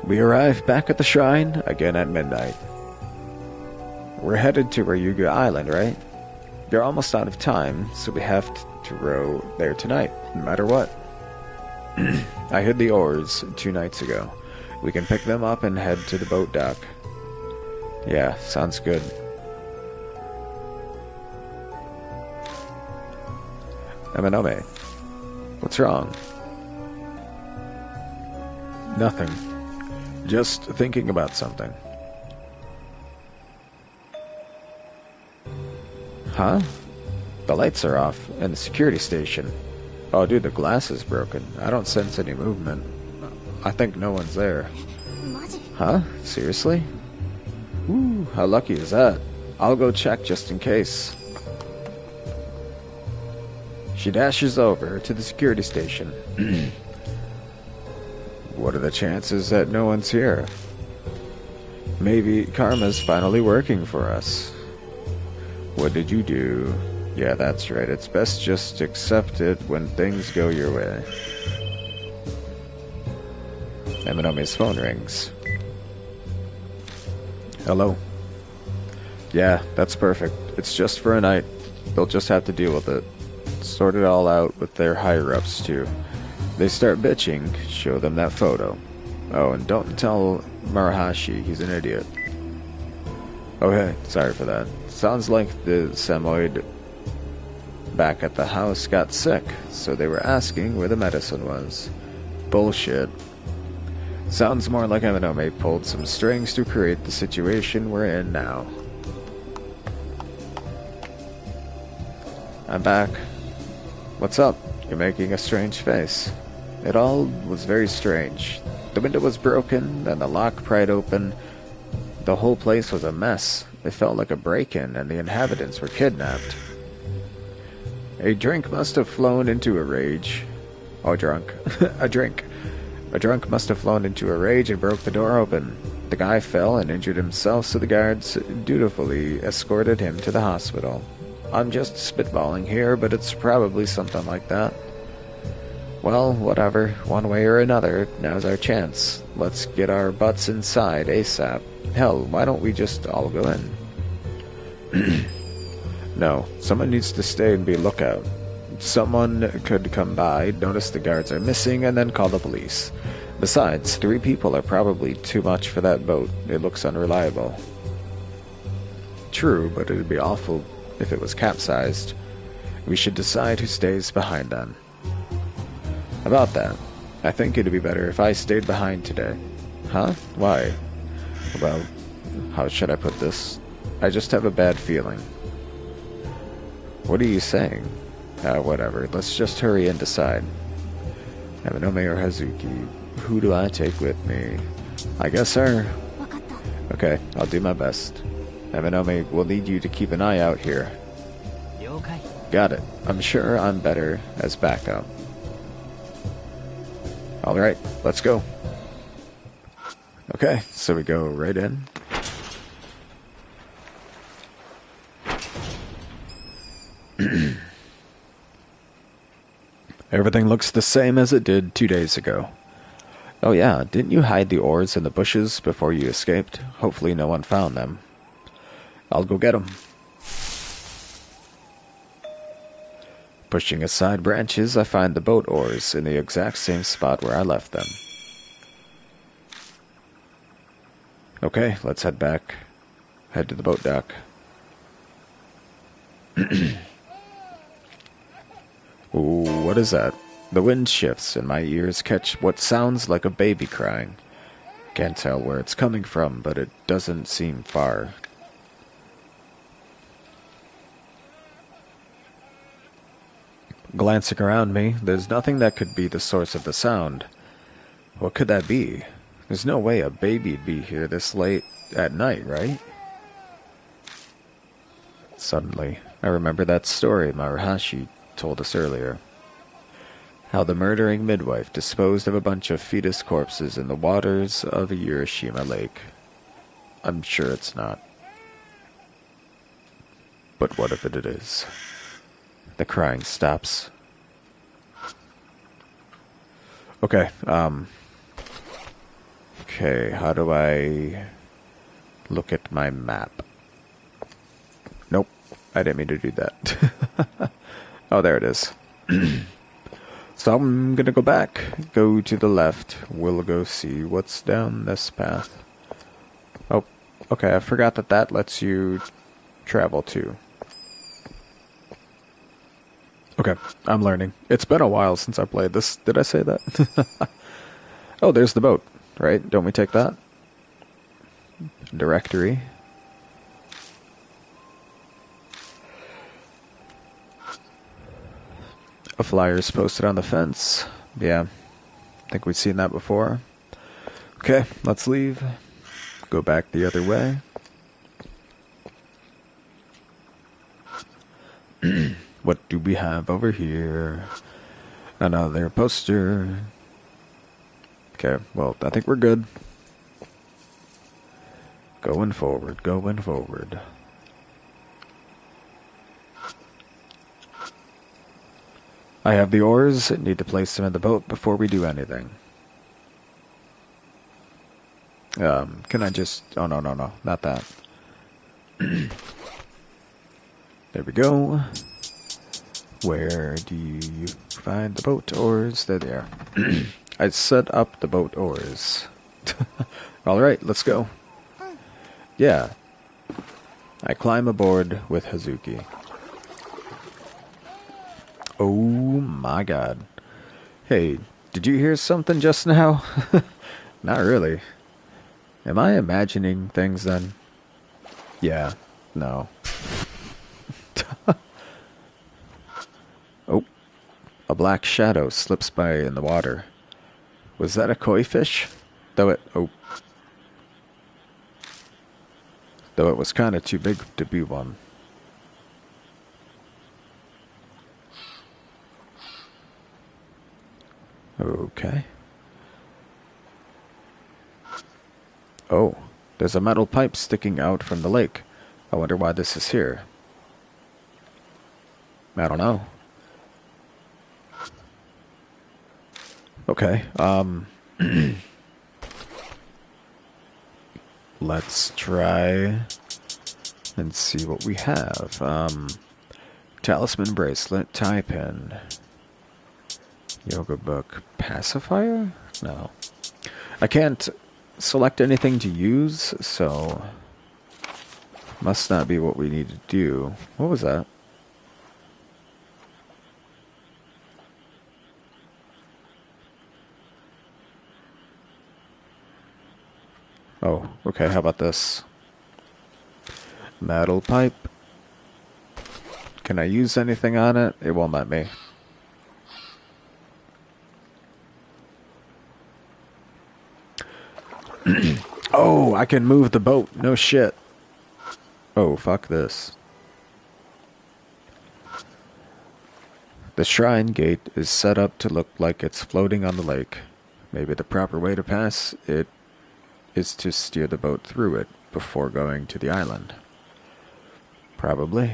We arrive back at the shrine again at midnight. We're headed to Ryuga Island, right? They're almost out of time, so we have to row there tonight, no matter what. I hid the oars 2 nights ago. We can pick them up and head to the boat dock. Yeah, sounds good. Amanome, what's wrong? Nothing. Just thinking about something. Huh? The lights are off in the security station. Oh dude, the glass is broken. I don't sense any movement. I think no one's there. Huh? Seriously? Ooh, how lucky is that? I'll go check just in case. She dashes over to the security station. What are the chances that no one's here? Maybe karma's finally working for us. What did you do? Yeah, that's right. It's best just accept it when things go your way. Amanome's phone rings. Hello? Yeah, that's perfect. It's just for a night. They'll just have to deal with it. Sort it all out with their higher-ups, too. They start bitching, show them that photo. Oh, and don't tell Maruhashi he's an idiot. Okay, sorry for that. Sounds like the Samoyed back at the house got sick, so they were asking where the medicine was. Bullshit. Sounds more like Amanome pulled some strings to create the situation we're in now. I'm back. What's up? You're making a strange face. It all was very strange. The window was broken, and the lock pried open. The whole place was a mess. It felt like a break-in, and the inhabitants were kidnapped. A drink must have flown into a rage. Oh, drunk. A drink. A drunk must have flown into a rage and broke the door open. The guy fell and injured himself, so the guards dutifully escorted him to the hospital. I'm just spitballing here, but it's probably something like that. Well, whatever. One way or another, now's our chance. Let's get our butts inside ASAP. Hell, why don't we just all go in? No, someone needs to stay and be lookout. Someone could come by, notice the guards are missing, and then call the police. Besides, 3 people are probably too much for that boat. It looks unreliable. True, but it'd be awful if it was capsized. We should decide who stays behind then. About that, I think it'd be better if I stayed behind today. Huh? Why? Well, how should I put this? I just have a bad feeling. What are you saying? Whatever. Let's just hurry and decide. Amanome or Hazuki? Who do I take with me? I guess her. Okay, I'll do my best. Amanome will need you to keep an eye out here. Got it. I'm sure I'm better as backup. Alright, let's go. Okay, so we go right in. Everything looks the same as it did 2 days ago. Oh yeah, didn't you hide the oars in the bushes before you escaped? Hopefully no one found them. I'll go get them. Pushing aside branches, I find the boat oars in the exact same spot where I left them. Okay, let's head back. Head to the boat dock. Ooh, what is that? The wind shifts and my ears catch what sounds like a baby crying. Can't tell where it's coming from, but it doesn't seem far. Glancing around me, there's nothing that could be the source of the sound. What could that be? There's no way a baby'd be here this late at night, right? Suddenly, I remember that story Maruhashi told us earlier. How the murdering midwife disposed of a bunch of fetus corpses in the waters of a Urashima lake. I'm sure it's not. But what if it is? The crying stops. Okay, okay, how do I look at my map? Nope, I didn't mean to do that. Oh, there it is. So I'm gonna go back, go to the left. We'll go see what's down this path. Oh, okay, I forgot that lets you travel too. Okay, I'm learning. It's been a while since I played this. Did I say that? Oh, there's the boat, right? Don't we take that? Directory. A flyer's posted on the fence. Yeah, I think we've seen that before. Okay, let's leave. Go back the other way. What do we have over here? Another poster. Okay, well, I think we're good. Going forward, going forward. I have the oars. Need to place them in the boat before we do anything. Can I just... Oh, no, not that. There we go. Where do you find the boat oars? There they are. I set up the boat oars. Alright, let's go. Yeah. I climb aboard with Hazuki. Oh my god. Hey, did you hear something just now? Not really. Am I imagining things then? Yeah, no. Oh, a black shadow slips by in the water. Was that a koi fish? Though it was kind of too big to be one. Okay. Oh, there's a metal pipe sticking out from the lake. I wonder why this is here. I don't know. Okay, let's try and see what we have. Talisman bracelet, tie pin, yoga book, pacifier? No. I can't select anything to use, so must not be what we need to do. What was that? Oh, okay, how about this? Metal pipe. Can I use anything on it? It won't let me. Oh, I can move the boat. No shit. Oh, fuck this. The shrine gate is set up to look like it's floating on the lake. Maybe the proper way to pass it is to steer the boat through it before going to the island. Probably.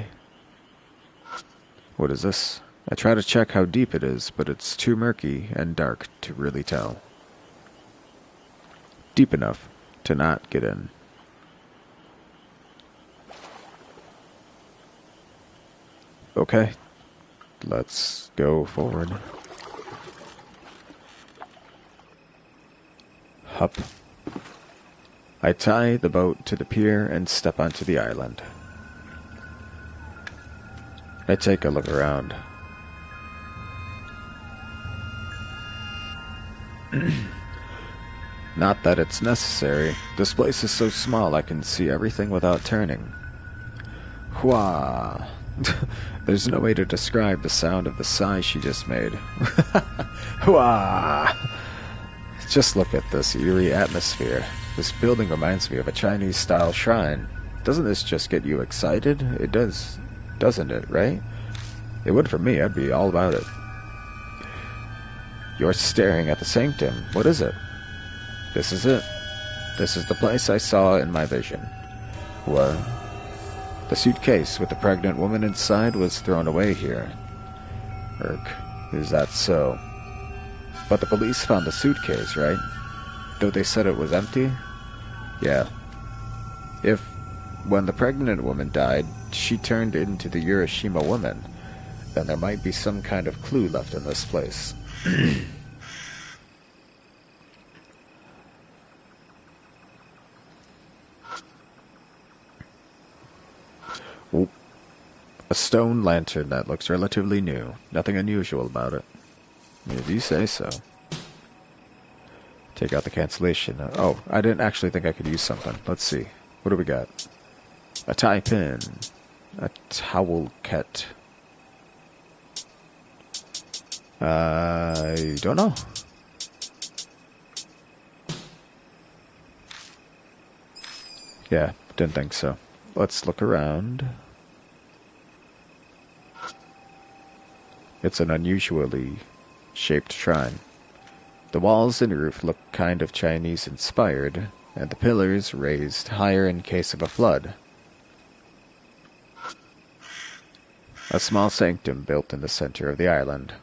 What is this? I try to check how deep it is, but it's too murky and dark to really tell. Deep enough to not get in. Okay, let's go forward. Hup. I tie the boat to the pier and step onto the island. I take a look around. Not that it's necessary. This place is so small I can see everything without turning. Hwah! There's no way to describe the sound of the sigh she just made. Hwah! Just look at this eerie atmosphere. This building reminds me of a Chinese-style shrine. Doesn't this just get you excited? It does, doesn't it, right? It would for me. I'd be all about it. You're staring at the sanctum. What is it? This is it. This is the place I saw in my vision. What? The suitcase with the pregnant woman inside was thrown away here. Irk, is that so? But the police found the suitcase, right? Though they said it was empty? Yeah. When the pregnant woman died, she turned into the Urashima woman, then there might be some kind of clue left in this place. Oop. A stone lantern that looks relatively new. Nothing unusual about it. If you say so. Take out the cancellation. Oh, I didn't actually think I could use something. Let's see. What do we got? A tie pin. A towel ket. I don't know. Yeah, didn't think so. Let's look around. It's an unusually shaped shrine. The walls and roof look kind of Chinese-inspired, and the pillars raised higher in case of a flood. A small sanctum built in the center of the island.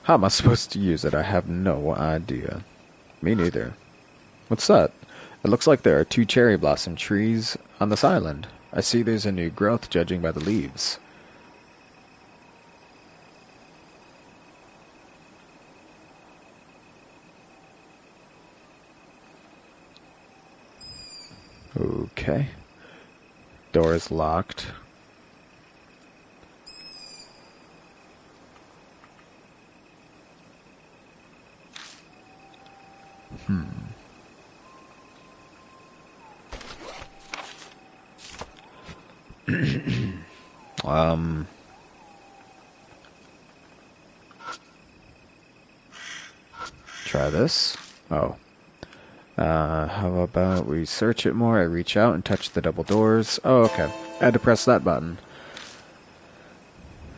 How am I supposed to use it? I have no idea. Me neither. What's that? It looks like there are 2 cherry blossom trees on this island. I see there's a new growth judging by the leaves. Okay. Door is locked. Try this. Oh. How about we search it more? I reach out and touch the double doors. Oh, okay. I had to press that button.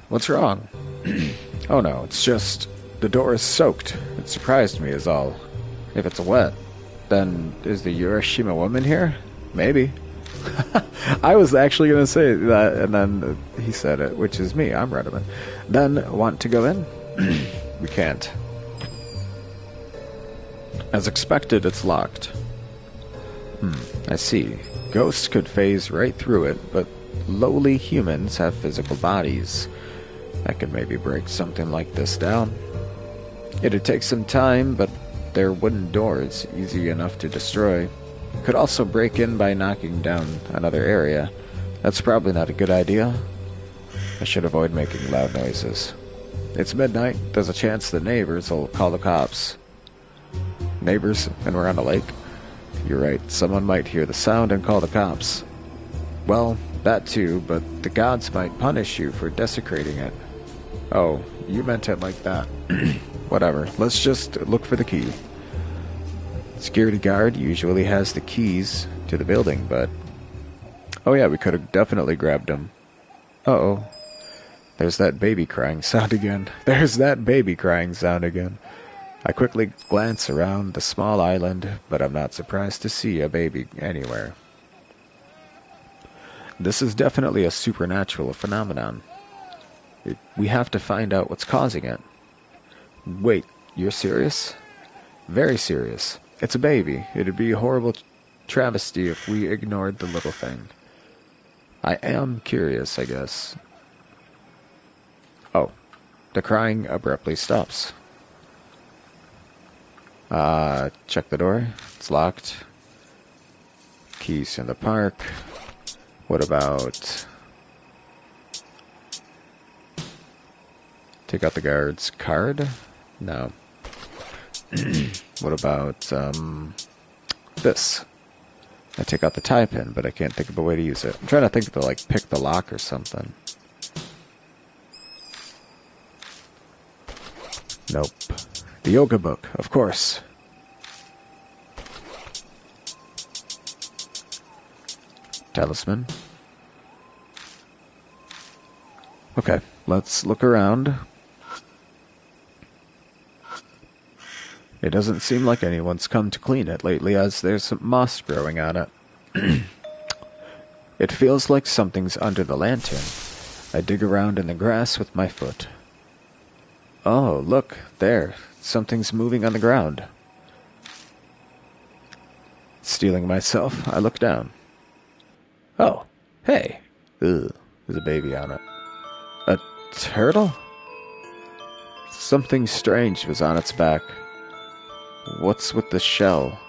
What's wrong? Oh no, it's just the door is soaked. It surprised me is all. If it's wet, then is the Urashima woman here? Maybe. I was actually going to say that, and then he said it, which is me. I'm Redman. Then, want to go in? We can't. As expected, it's locked. I see. Ghosts could phase right through it, but lowly humans have physical bodies. I could maybe break something like this down. It'd take some time, but they're wooden doors, easy enough to destroy. Could also break in by knocking down another area. That's probably not a good idea. I should avoid making loud noises. It's midnight. There's a chance the neighbors will call the cops. Neighbors, and we're on a lake? You're right, someone might hear the sound and call the cops. Well, that too, but the gods might punish you for desecrating it. Oh, you meant it like that. Whatever, let's just look for the key. Security guard usually has the keys to the building, but... Oh yeah, we could have definitely grabbed him. Uh-oh. There's that baby crying sound again. There's that baby crying sound again. I quickly glance around the small island, but I'm not surprised to see a baby anywhere. This is definitely a supernatural phenomenon. We have to find out what's causing it. Wait, you're serious? Very serious. It's a baby. It'd be a horrible travesty if we ignored the little thing. I am curious, I guess. Oh, the crying abruptly stops. Check the door. It's locked. Keys in the park. What about... Take out the guard's card? No. What about, this? I take out the tie pin, but I can't think of a way to use it. I'm trying to think to, like, pick the lock or something. Nope. The yoga book, of course. Talisman. Okay, let's look around. It doesn't seem like anyone's come to clean it lately, as there's some moss growing on it. It feels like something's under the lantern. I dig around in the grass with my foot. Oh, look, there. Something's moving on the ground. Stealing myself, I look down. Oh, hey. Ugh, there's a baby on it. A turtle? Something strange was on its back. What's with the shell?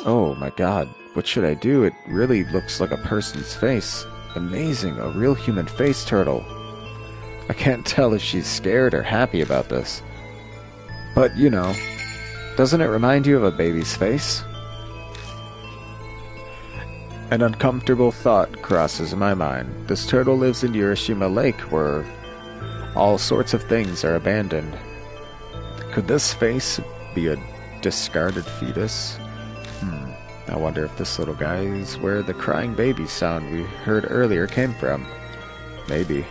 Oh my god, what should I do? It really looks like a person's face. Amazing, a real human face turtle. I can't tell if she's scared or happy about this. But, you know, doesn't it remind you of a baby's face? An uncomfortable thought crosses my mind. This turtle lives in Urashima Lake, where all sorts of things are abandoned. Could this face be a discarded fetus? I wonder if this little guy is where the crying baby sound we heard earlier came from. Maybe.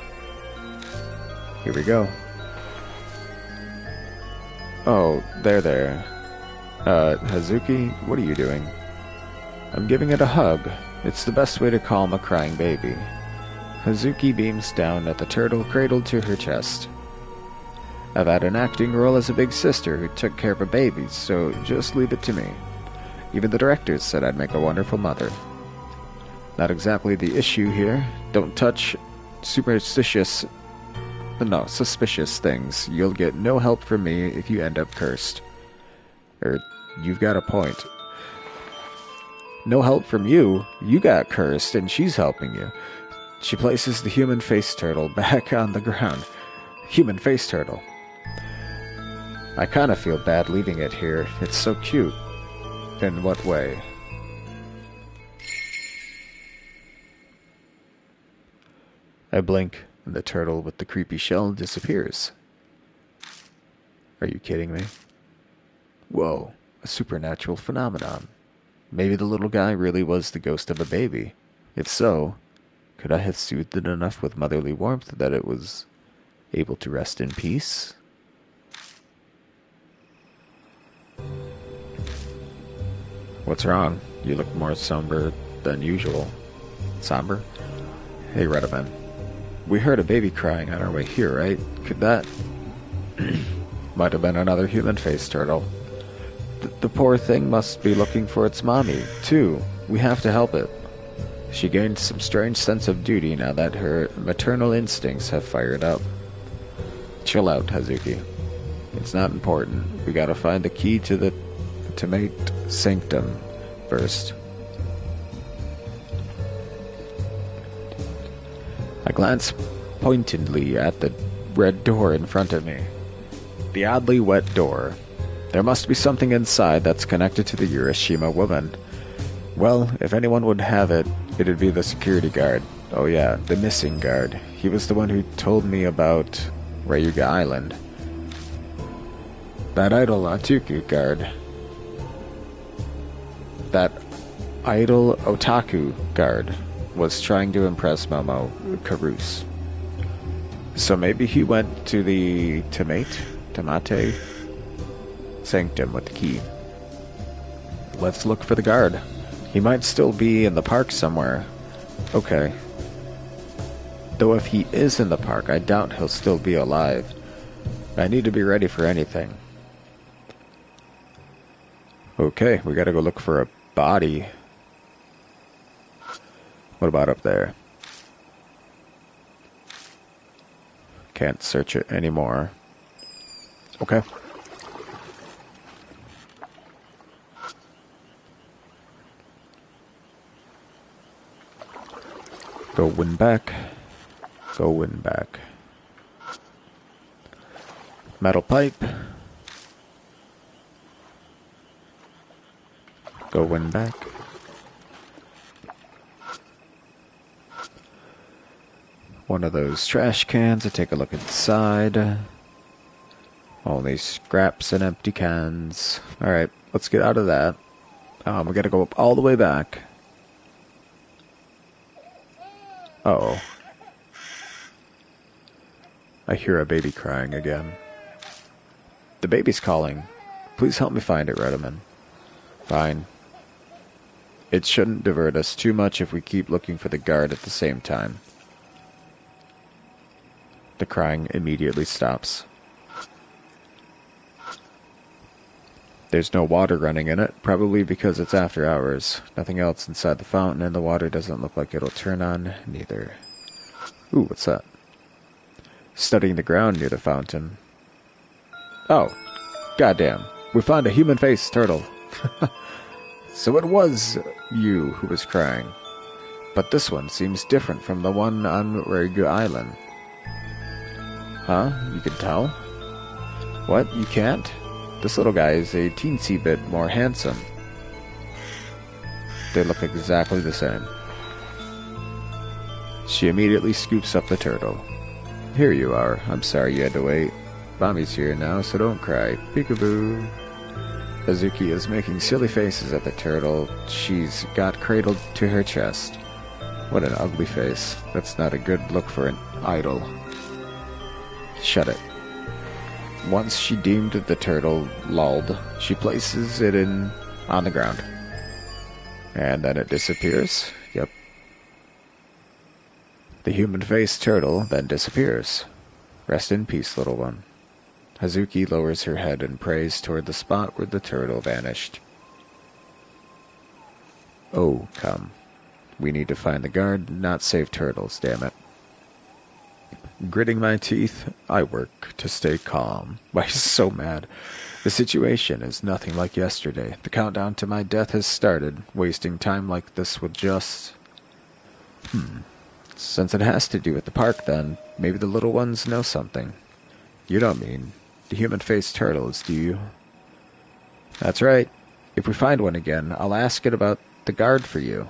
Here we go. Oh, there. Hazuki, what are you doing? I'm giving it a hug. It's the best way to calm a crying baby. Hazuki beams down at the turtle cradled to her chest. I've had an acting role as a big sister who took care of a baby, so just leave it to me. Even the directors said I'd make a wonderful mother. Not exactly the issue here. Don't touch suspicious things. You'll get no help from me if you end up cursed. You've got a point. No help from you? You got cursed, and she's helping you. She places the human face turtle back on the ground. Human face turtle. I kind of feel bad leaving it here. It's so cute. In what way? I blink, and the turtle with the creepy shell disappears. Are you kidding me? Whoa, a supernatural phenomenon. Maybe the little guy really was the ghost of a baby. If so, could I have soothed it enough with motherly warmth that it was able to rest in peace? What's wrong? You look more somber than usual. Somber? Hey, Redaman. We heard a baby crying on our way here, right? Could that... Might have been another human-faced turtle. The poor thing must be looking for its mommy, too. We have to help it. She gained some strange sense of duty now that her maternal instincts have fired up. Chill out, Hazuki. It's not important. We gotta find the key to the Timate Sanctum first. I glance pointedly at the red door in front of me. The oddly wet door. There must be something inside that's connected to the Urashima woman. Well, if anyone would have it, it'd be the security guard. Oh yeah, the missing guard. He was the one who told me about Ryuga Island. That idle Otaku guard. That idle Otaku guard was trying to impress Momo Karus. So maybe he went to the Timate Sanctum with the key. Let's look for the guard. He might still be in the park somewhere. Okay. Though if he is in the park, I doubt he'll still be alive. I need to be ready for anything. Okay, we gotta go look for a body. What about up there? Can't search it anymore. Okay. Go win back. Go win back. Metal pipe. Go win back. One of those trash cans to take a look inside. Only scraps and empty cans. Alright, let's get out of that. We gotta go up all the way back. Uh-oh. I hear a baby crying again. The baby's calling. Please help me find it, Redaman. Fine. It shouldn't divert us too much if we keep looking for the guard at the same time. The crying immediately stops. There's no water running in it, probably because it's after hours. Nothing else inside the fountain, and the water doesn't look like it'll turn on, neither. Ooh, what's that? Studying the ground near the fountain. Oh, goddamn. We found a human-faced turtle. So it was you who was crying. But this one seems different from the one on Ryuga Island. Huh? You can tell? What? You can't? This little guy is a teensy bit more handsome. They look exactly the same. She immediately scoops up the turtle. Here you are. I'm sorry you had to wait. Mommy's here now, so don't cry. Peekaboo. Hazuki is making silly faces at the turtle she's got cradled to her chest. What an ugly face. That's not a good look for an idol. Shut it. Once she deemed the turtle lulled, she places it on the ground. And then it disappears. Yep. The human-faced turtle then disappears. Rest in peace, little one. Hazuki lowers her head and prays toward the spot where the turtle vanished. Oh, come. We need to find the guard, not save turtles, damn it. Gritting my teeth, I work to stay calm. Why, he's so mad. The situation is nothing like yesterday. The countdown to my death has started. Wasting time like this would just... Since it has to do with the park, then, maybe the little ones know something. You don't mean the human-faced turtles, do you? That's right. If we find one again, I'll ask it about the guard for you.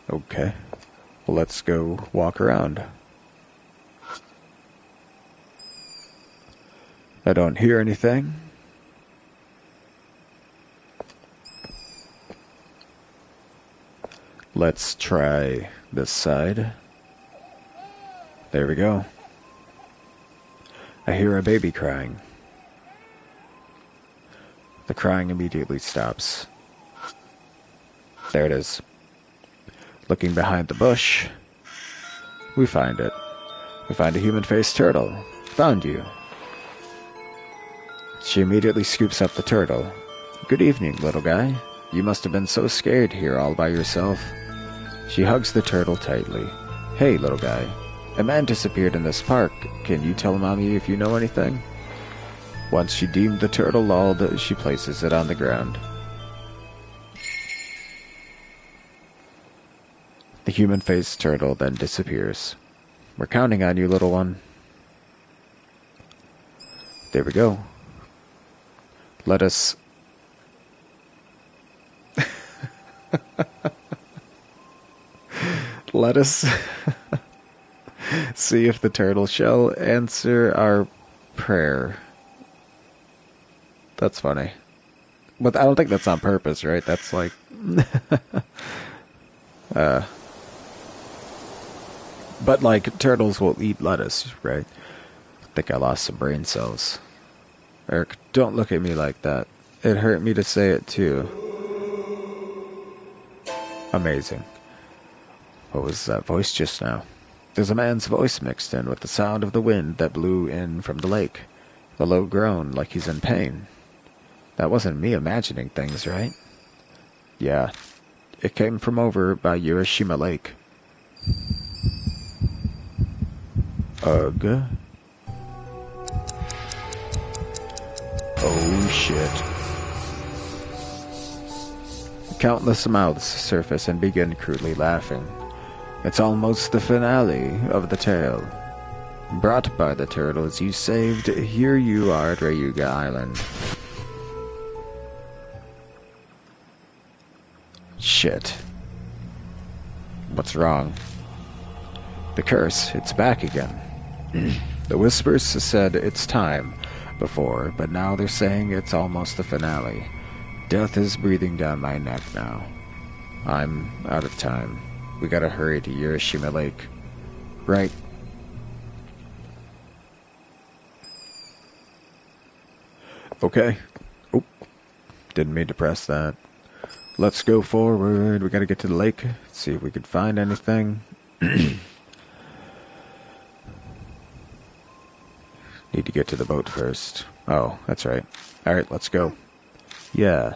Okay. Well, let's go walk around. I don't hear anything. Let's try this side. There we go. I hear a baby crying. The crying immediately stops. There it is. Looking behind the bush, we find it. We find a human-faced turtle. Found you. She immediately scoops up the turtle. Good evening, little guy. You must have been so scared here all by yourself. She hugs the turtle tightly. Hey, little guy. A man disappeared in this park. Can you tell Mommy if you know anything? Once she deemed the turtle lulled, she places it on the ground. The human-faced turtle then disappears. We're counting on you, little one. There we go. Let us... Let us see if the turtle shall answer our prayer. That's funny. But I don't think that's on purpose, right? That's like... But like, turtles will eat lettuce, right? I think I lost some brain cells. Eric, don't look at me like that. It hurt me to say it too. Amazing. What was that voice just now? There's a man's voice mixed in with the sound of the wind that blew in from the lake. The low groan like he's in pain. That wasn't me imagining things, right? Yeah. It came from over by Urashima Lake. Ugh. Oh shit. Countless mouths surface and begin crudely laughing. It's almost the finale of the tale. Brought by the turtles you saved, here you are at Rayuga Island. Shit. What's wrong? The curse, it's back again. The whispers said it's time before, but now they're saying it's almost the finale. Death is breathing down my neck now. I'm out of time. We gotta hurry to Urashima Lake. Right. Okay. Oh, didn't mean to press that. Let's go forward. We gotta get to the lake. See if we can find anything. Need to get to the boat first. Oh, that's right. Alright, let's go. Yeah.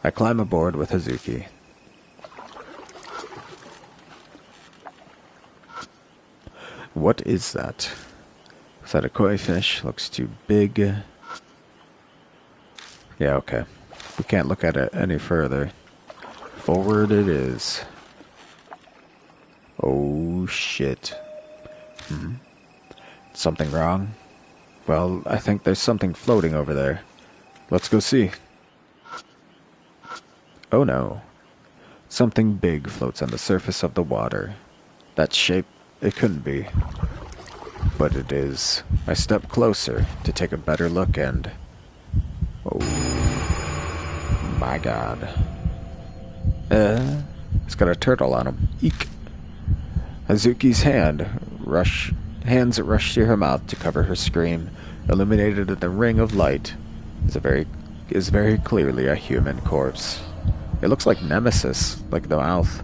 I climb aboard with Hazuki. What is that? Is that a koi fish? Looks too big. Yeah, okay. We can't look at it any further. Forward it is. Oh, shit. Something wrong? Well, I think there's something floating over there. Let's go see. Oh no. Something big floats on the surface of the water. That shape, it couldn't be. But it is. I step closer to take a better look and... Oh my god. It's got a turtle on him. Eek. Hazuki's hands rush to her mouth to cover her scream. Illuminated in the ring of light is very clearly a human corpse. It looks like Nemesis, like the mouth.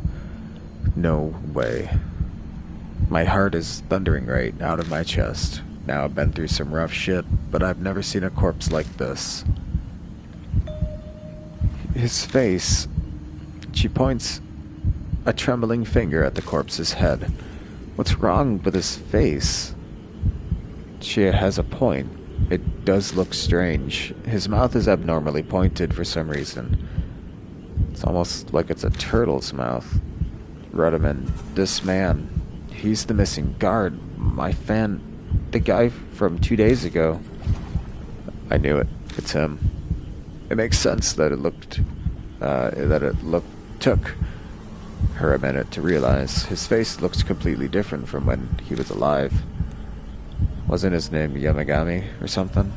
No way. My heart is thundering right out of my chest. Now I've been through some rough shit, but I've never seen a corpse like this. His face... She points a trembling finger at the corpse's head. What's wrong with his face? She has a point. It does look strange. His mouth is abnormally pointed for some reason. It's almost like it's a turtle's mouth. Rudiman, this man, he's the missing guard. My fan, the guy from 2 days ago. I knew it. It's him. It makes sense that took her a minute to realize. His face looks completely different from when he was alive. Wasn't his name Yamagami or something?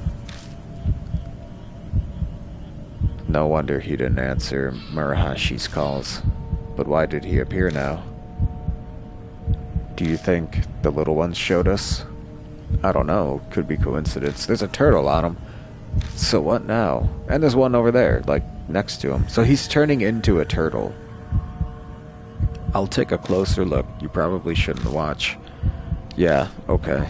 No wonder he didn't answer Murahashi's calls. But why did he appear now? Do you think the little ones showed us? I don't know. Could be coincidence. There's a turtle on him. So what now? And there's one over there, like, next to him. So he's turning into a turtle. I'll take a closer look. You probably shouldn't watch. Yeah, okay.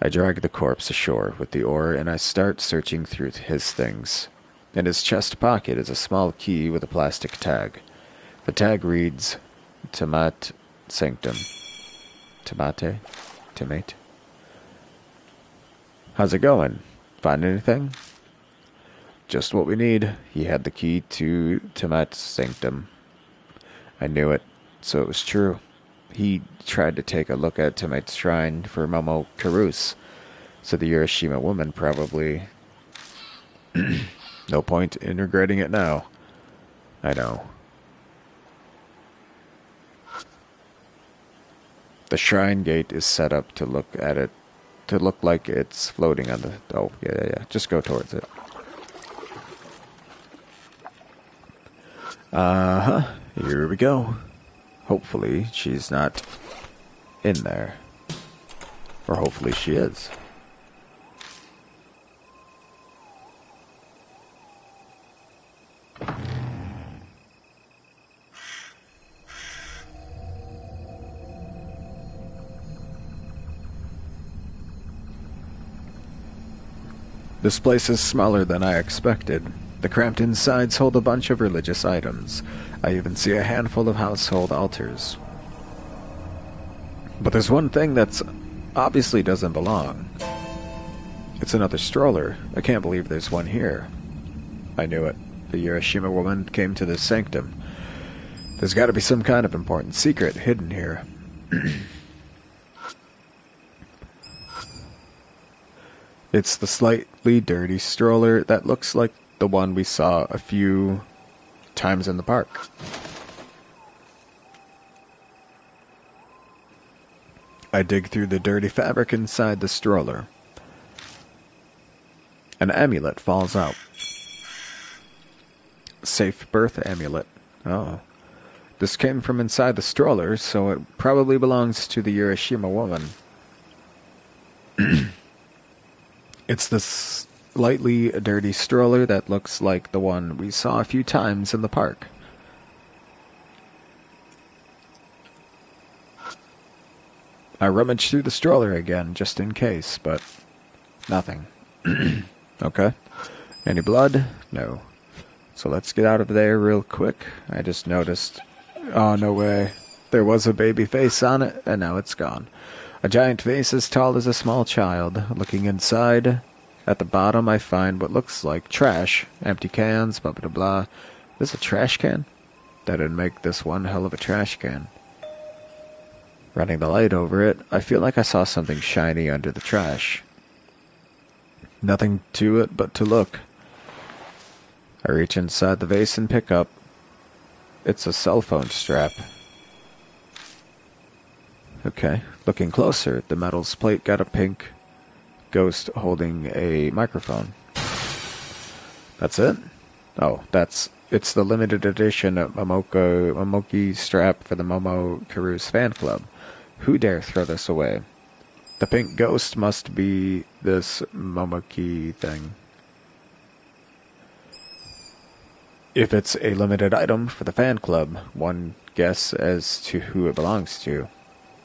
I drag the corpse ashore with the oar and I start searching through his things. In his chest pocket is a small key with a plastic tag. The tag reads, Tomat Sanctum. Tomate? Tomate? How's it going? Find anything? Just what we need. He had the key to Tomat Sanctum. I knew it, so it was true. He tried to take a look at Tomate's shrine for Momo Karus, so the Urashima woman probably... No point in regretting it now. I know. The shrine gate is set up to look like it's floating on the... Oh, yeah. Just go towards it. Uh-huh. Here we go. Hopefully she's not in there. Or hopefully she is. This place is smaller than I expected. The cramped insides hold a bunch of religious items. I even see a handful of household altars. But there's one thing that's obviously doesn't belong. It's another stroller. I can't believe there's one here. I knew it. The Urashima woman came to this sanctum. There's got to be some kind of important secret hidden here. It's the slightly dirty stroller that looks like the one we saw a few times in the park. I dig through the dirty fabric inside the stroller. An amulet falls out. Safe birth amulet. Oh. This came from inside the stroller, so it probably belongs to the Urashima woman. It's this slightly dirty stroller that looks like the one we saw a few times in the park. I rummaged through the stroller again, just in case, but nothing. Okay. Any blood? No. So let's get out of there real quick. I just noticed... Oh, no way. There was a baby face on it, and now it's gone. A giant face as tall as a small child. Looking inside, at the bottom I find what looks like trash. Empty cans, blah blah blah. Is this a trash can? That'd make this one hell of a trash can. Running the light over it, I feel like I saw something shiny under the trash. Nothing to it but to look. I reach inside the vase and pick up. It's a cell phone strap. Okay, looking closer, the metal's plate got a pink ghost holding a microphone. That's it? Oh, it's the limited edition Momoki strap for the Momo Karus fan club. Who dare throw this away? The pink ghost must be this Momoki thing. If it's a limited item for the fan club, one guess as to who it belongs to.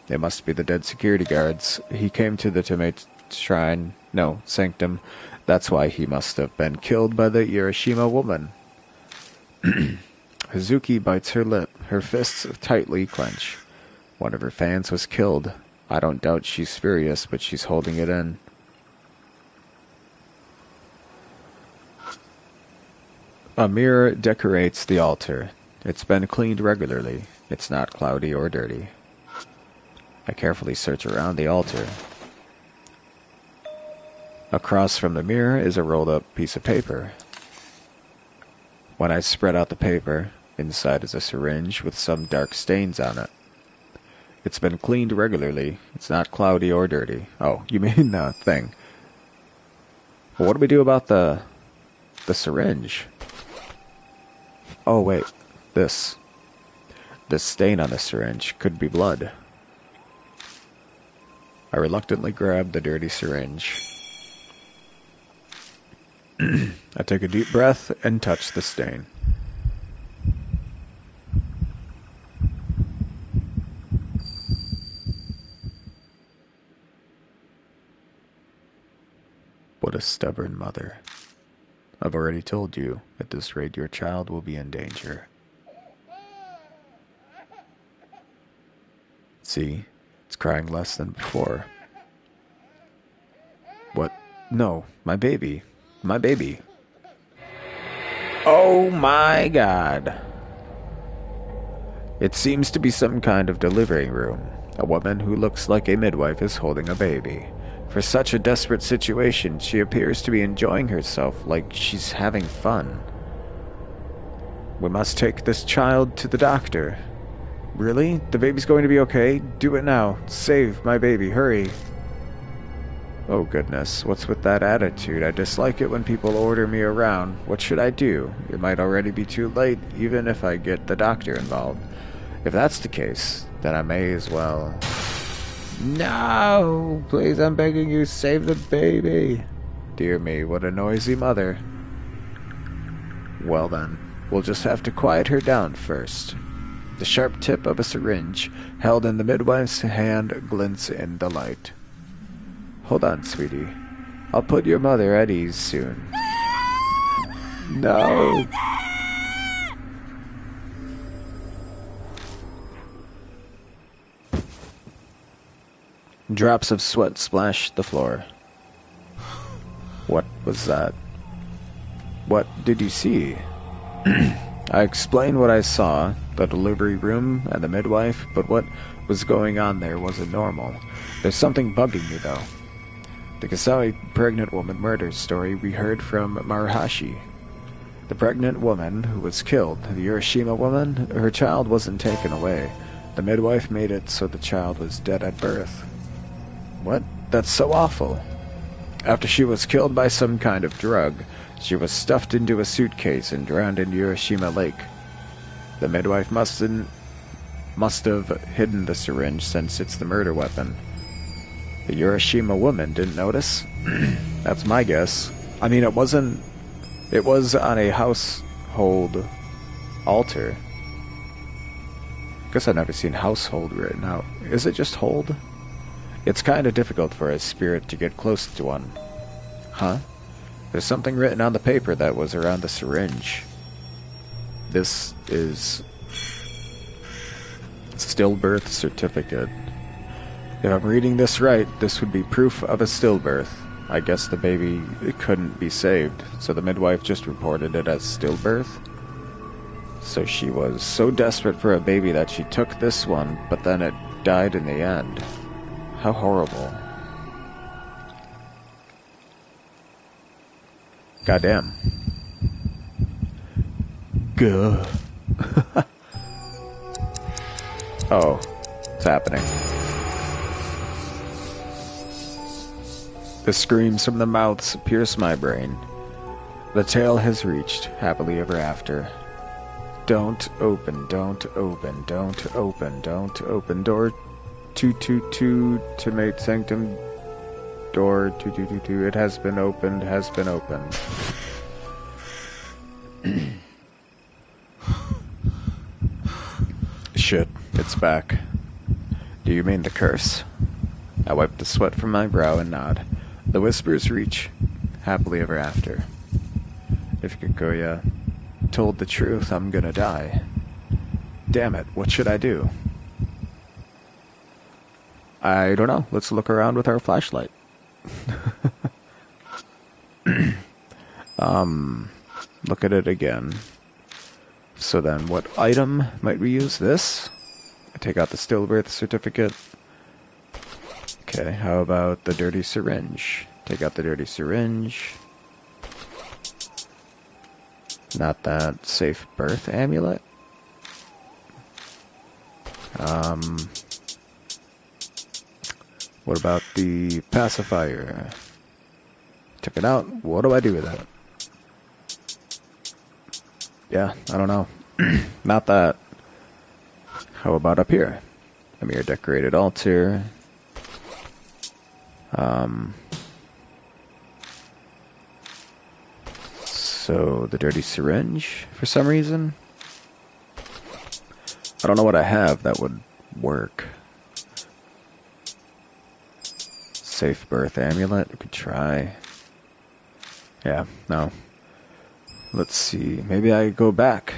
They must be the dead security guards. He came to the Tomate Shrine, no, Sanctum. That's why he must have been killed by the Urashima woman. Hazuki bites her lip. Her fists tightly clench. One of her fans was killed. I don't doubt she's furious, but she's holding it in. A mirror decorates the altar. It's been cleaned regularly. It's not cloudy or dirty. I carefully search around the altar. Across from the mirror is a rolled-up piece of paper. When I spread out the paper, inside is a syringe with some dark stains on it. It's been cleaned regularly. It's not cloudy or dirty. Oh, you mean the thing. Well, what do we do about the syringe? Oh, wait. This stain on the syringe could be blood. I reluctantly grabbed the dirty syringe. I took a deep breath and touched the stain. What a stubborn mother. I've already told you, at this rate your child will be in danger. See, it's crying less than before. What? No, my baby. My baby. Oh my God. It seems to be some kind of delivery room. A woman who looks like a midwife is holding a baby. For such a desperate situation, she appears to be enjoying herself like she's having fun. We must take this child to the doctor. Really? The baby's going to be okay? Do it now. Save my baby. Hurry. Oh goodness, what's with that attitude? I dislike it when people order me around. What should I do? It might already be too late, even if I get the doctor involved. If that's the case, then I may as well... No! Please, I'm begging you, save the baby! Dear me, what a noisy mother. Well then, we'll just have to quiet her down first. The sharp tip of a syringe, held in the midwife's hand, glints in the light. Hold on, sweetie. I'll put your mother at ease soon. No! Drops of sweat splashed the floor. What was that? What did you see? I explained what I saw, the delivery room and the midwife, but what was going on there wasn't normal. There's something bugging me, though. The Kasai pregnant woman murder story we heard from Maruhashi. The pregnant woman who was killed, the Hiroshima woman, her child wasn't taken away. The midwife made it so the child was dead at birth. What? That's so awful. After she was killed by some kind of drug, she was stuffed into a suitcase and drowned in Hiroshima Lake. The midwife must have hidden the syringe since it's the murder weapon. The Hiroshima woman didn't notice? That's my guess. I mean, it was on a household altar. Guess I've never seen household written out. Is it just hold? It's kind of difficult for a spirit to get close to one. Huh? There's something written on the paper that was around the syringe. This is... stillbirth certificate. If I'm reading this right, this would be proof of a stillbirth. I guess the baby couldn't be saved, so the midwife just reported it as stillbirth. So she was so desperate for a baby that she took this one, but then it died in the end. How horrible. Goddamn. Gah. Oh, it's happening. The screams from the mouths pierce my brain. The tale has reached happily ever after. Don't open, don't open, don't open, don't open. Door 222 to mate sanctum. Door 2222. It has been opened, has been opened. Shit, it's back. Do you mean the curse? I wipe the sweat from my brow and nod. The whispers reach happily ever after. If Kikuya told the truth, I'm gonna die. Damn it, what should I do? I don't know. Let's look around with our flashlight. Look at it again. So then, what item might we use? This? I take out the stillbirth certificate. Okay, how about the dirty syringe? Take out the dirty syringe. Not that. Safe birth amulet? What about the pacifier? Took it out. What do I do with that? Yeah, I don't know. Not that. How about up here? A mirror decorated altar. So, the dirty syringe, for some reason? I don't know what I have that would work. Safe birth amulet, we could try. Yeah, no. Let's see, maybe I go back.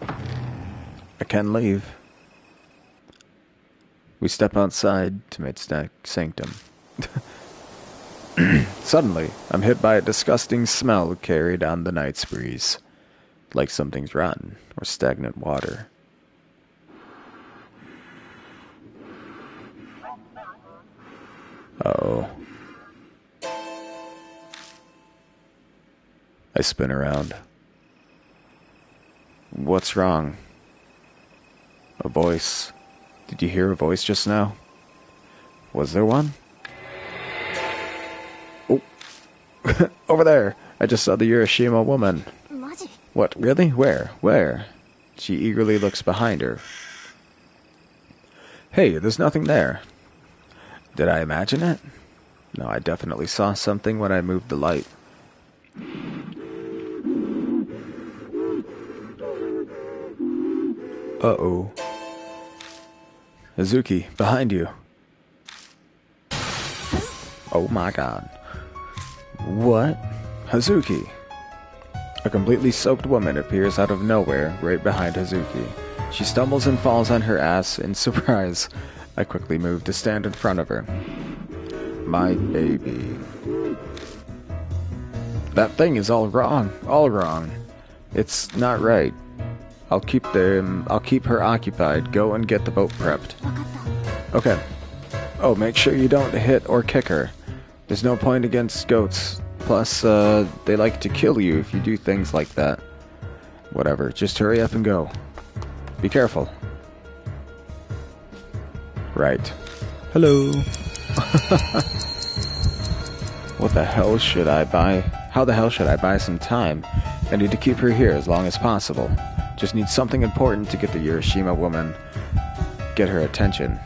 I can leave. We step outside to Maid's sanctum. Suddenly, I'm hit by a disgusting smell carried on the night's breeze. Like something's rotten or stagnant water. Uh-oh. I spin around. What's wrong? A voice. Did you hear a voice just now? Was there one? Oh. Over there! I just saw the Urashima woman. What, really? Where? Where? She eagerly looks behind her. Hey, there's nothing there. Did I imagine it? No, I definitely saw something when I moved the light. Uh-oh. Hazuki, behind you. Oh my god. What? Hazuki. A completely soaked woman appears out of nowhere right behind Hazuki. She stumbles and falls on her ass in surprise. I quickly move to stand in front of her. My baby. That thing is all wrong. All wrong. It's not right. I'll keep her occupied. Go and get the boat prepped. Okay. Oh, make sure you don't hit or kick her. There's no point against goats. Plus, they like to kill you if you do things like that. Whatever, just hurry up and go. Be careful. Right. Hello. What the hell should I buy? How the hell should I buy some time? I need to keep her here as long as possible. Just need something important to get the Urashima woman. Get her attention.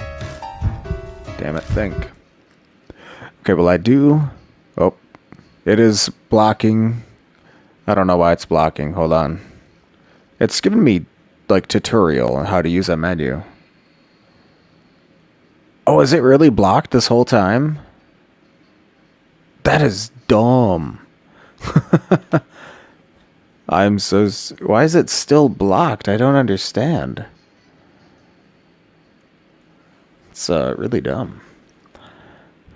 Damn it, think. Okay, well I do... Oh. It is blocking. I don't know why it's blocking. Hold on. It's giving me, like, tutorial on how to use a menu. Oh, is it really blocked this whole time? That is dumb. I'm so... Why is it still blocked? I don't understand. It's, really dumb.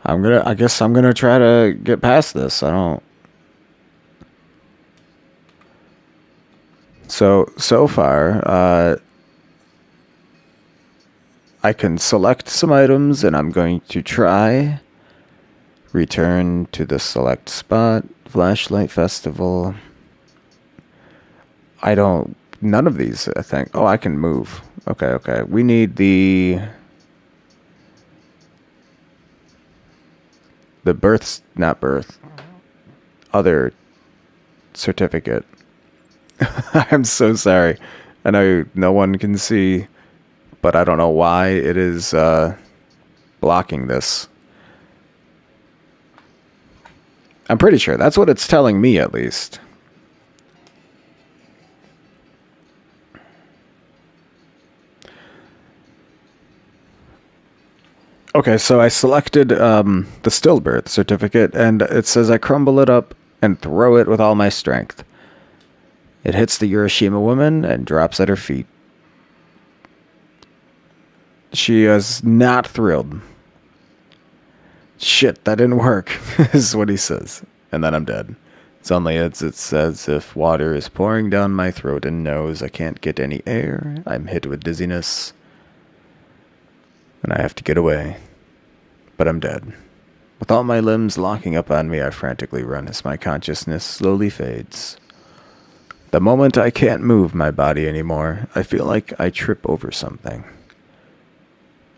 I guess I'm gonna try to get past this. I don't... So far, I can select some items, and I'm going to try. Return to the select spot. Flashlight Festival. I don't... None of these, I think. Oh, I can move. Okay. We need the birth... Not birth. Other certificate. I'm so sorry. I know no one can see, but I don't know why it is blocking this. I'm pretty sure that's what it's telling me, at least. Okay, so I selected the stillbirth certificate, and it says I crumble it up and throw it with all my strength. It hits the Urashima woman and drops at her feet. She is not thrilled. Shit, that didn't work, is what he says. And then I'm dead. It says if water is pouring down my throat and nose, I can't get any air, I'm hit with dizziness, and I have to get away. But I'm dead. With all my limbs locking up on me, I frantically run as my consciousness slowly fades. The moment I can't move my body anymore, I feel like I trip over something.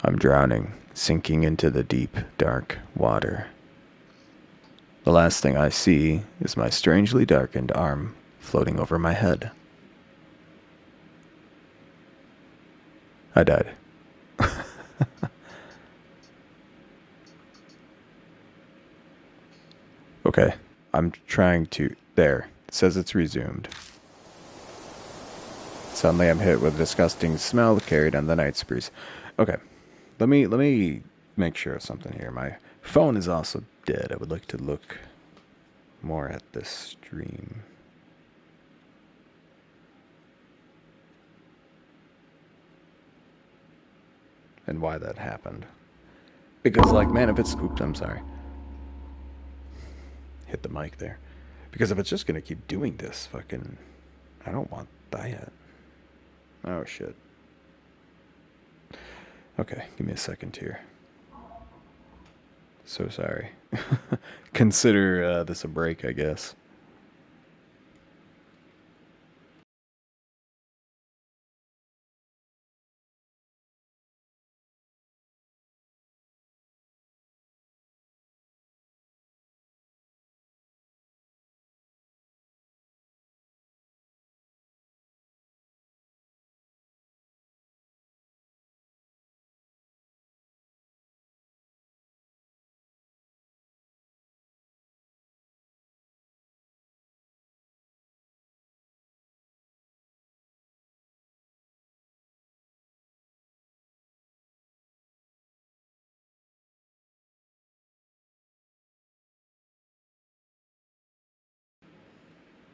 I'm drowning, sinking into the deep, dark water. The last thing I see is my strangely darkened arm floating over my head. I died. Okay, I'm trying to... There. It says it's resumed. Suddenly I'm hit with a disgusting smell carried on the night breeze. Okay, let me make sure of something here. My phone is also dead. I would like to look more at this stream. And why that happened. Because, like, man, if it's... Oops, I'm sorry. Hit the mic there. Because if it's just gonna keep doing this, fucking... I don't want that. Oh, shit. Okay, give me a second here. So sorry. Consider this a break, I guess.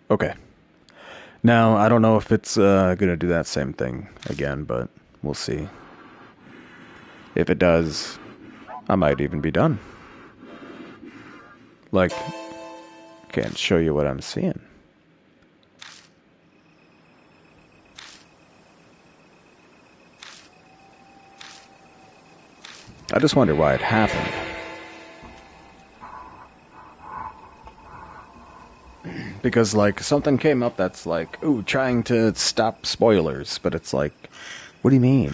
Okay. Now, I don't know if it's gonna do that same thing again, but we'll see. If it does, I might even be done. Like, can't show you what I'm seeing. I just wonder why it happened. Because, like, something came up that's like, ooh, trying to stop spoilers, but it's like, what do you mean?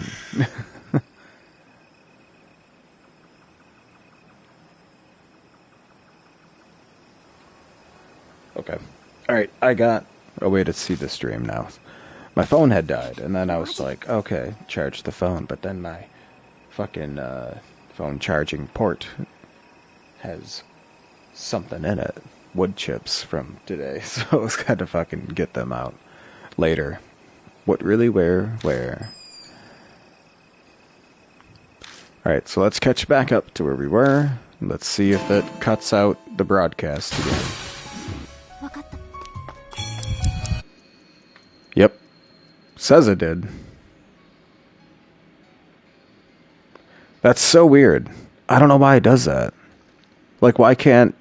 Okay. Alright, I got a way to see the stream now. My phone had died, and then I was like, okay, charge the phone, but then my fucking phone charging port has something in it. Wood chips from today, so I was gonna fucking get them out later. What really, where? Alright, so let's catch back up to where we were. Let's see if it cuts out the broadcast again. Yep. Says it did. That's so weird. I don't know why it does that. Like, why can't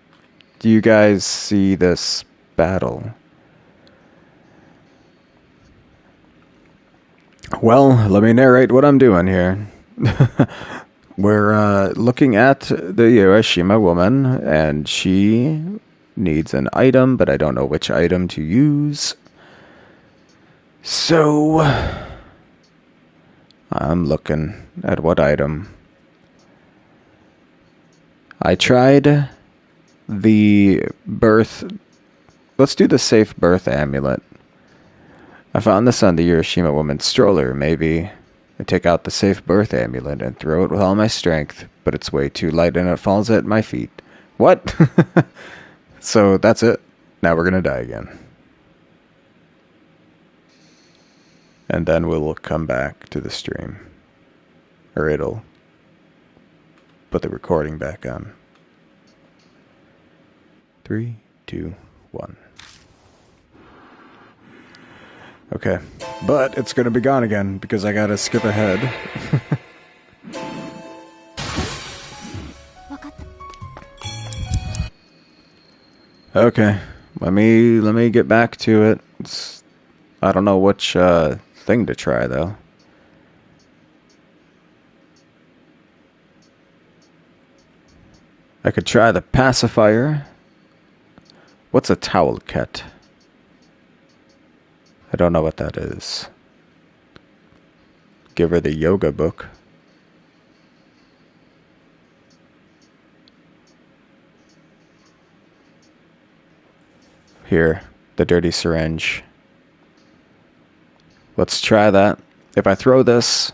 you guys see this battle? Well, let me narrate what I'm doing here. We're looking at the Urashima woman, and she needs an item, but I don't know which item to use. So, I'm looking at what item. I tried the birth... Let's do the safe birth amulet. I found this on the Urashima woman's stroller. Maybe I take out the safe birth amulet and throw it with all my strength, but it's way too light and it falls at my feet. What? So that's it. Now we're gonna die again. And then we'll come back to the stream. Or it'll put the recording back on. 3, 2, 1. Okay, but it's gonna be gone again because I gotta skip ahead. Okay, let me get back to it. I don't know which thing to try though. I could try the pacifier. What's a towel cat? I don't know what that is. Give her the yoga book. Here, the dirty syringe. Let's try that. If I throw this,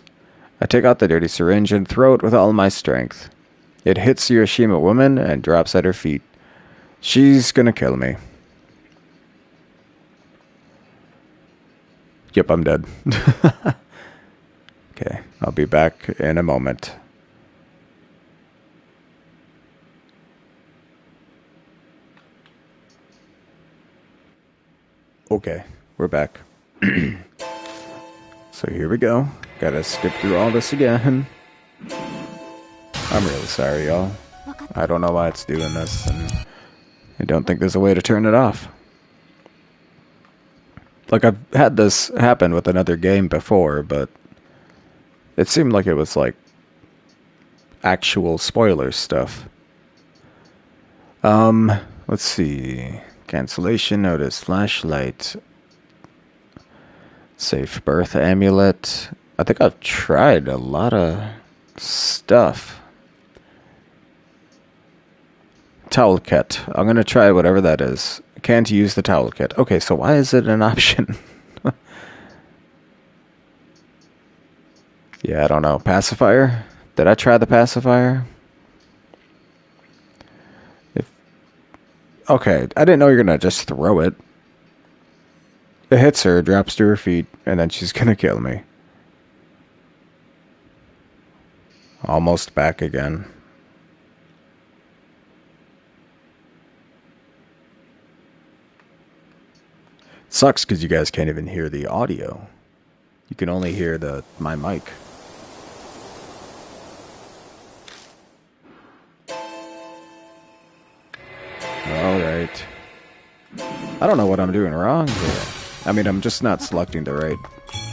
I take out the dirty syringe and throw it with all my strength. It hits Urashima woman and drops at her feet. She's gonna kill me. Yep, I'm dead. Okay, I'll be back in a moment. Okay, we're back. So here we go. Gotta skip through all this again. I'm really sorry, y'all. I don't know why it's doing this, and I don't think there's a way to turn it off. Like, I've had this happen with another game before, but it seemed like it was, like, actual spoiler stuff. Let's see. Cancellation notice, flashlight, safe birth amulet. I think I've tried a lot of stuff. Towel kit. I'm gonna try whatever that is. Can't use the towel kit. Okay, so why is it an option? Yeah, I don't know. Pacifier? Did I try the pacifier? If Okay, I didn't know you're gonna just throw it. It hits her, drops to her feet, and then she's gonna kill me. Almost back again. Sucks because you guys can't even hear the audio. You can only hear my mic. Alright. I don't know what I'm doing wrong here. I mean, I'm just not selecting the right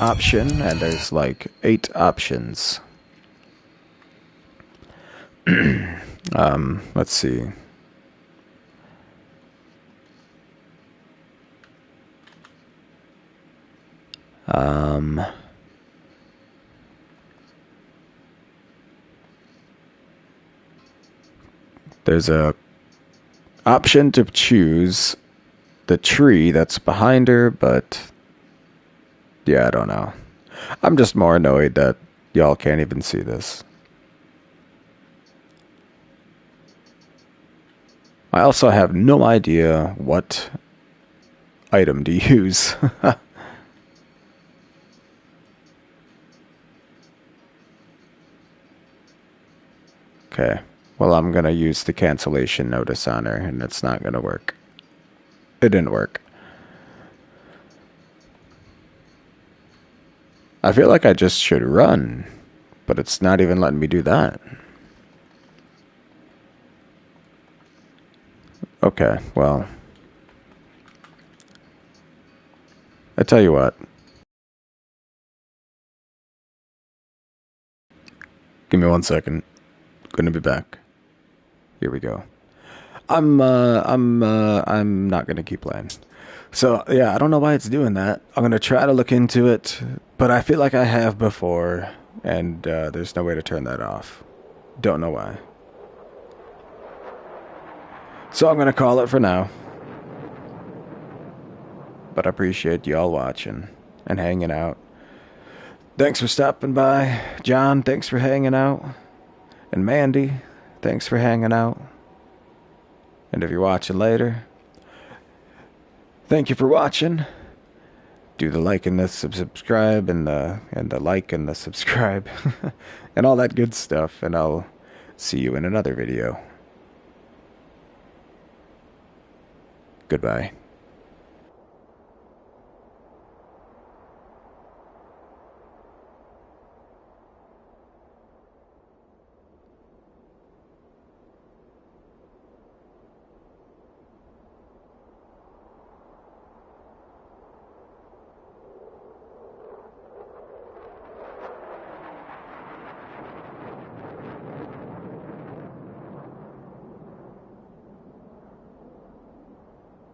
option, and there's like 8 options. Let's see. There's a option to choose the tree that's behind her, but yeah, I don't know. I'm just more annoyed that y'all can't even see this. I also have no idea what item to use. Okay, well, I'm gonna use the cancellation notice on her, and it's not gonna work. It didn't work. I feel like I just should run, but it's not even letting me do that. Okay, well, I tell you what. Give me 1 second. Gonna be back. Here we go. I'm not gonna keep playing. So yeah, I don't know why it's doing that. I'm gonna try to look into it, but I feel like I have before, and there's no way to turn that off. Don't know why. So I'm gonna call it for now. But I appreciate y'all watching and hanging out. Thanks for stopping by. John, thanks for hanging out. And Mandy, thanks for hanging out. And if you're watching later, thank you for watching. Do the like and the subscribe and the like and the subscribe and all that good stuff, and I'll see you in another video. Goodbye.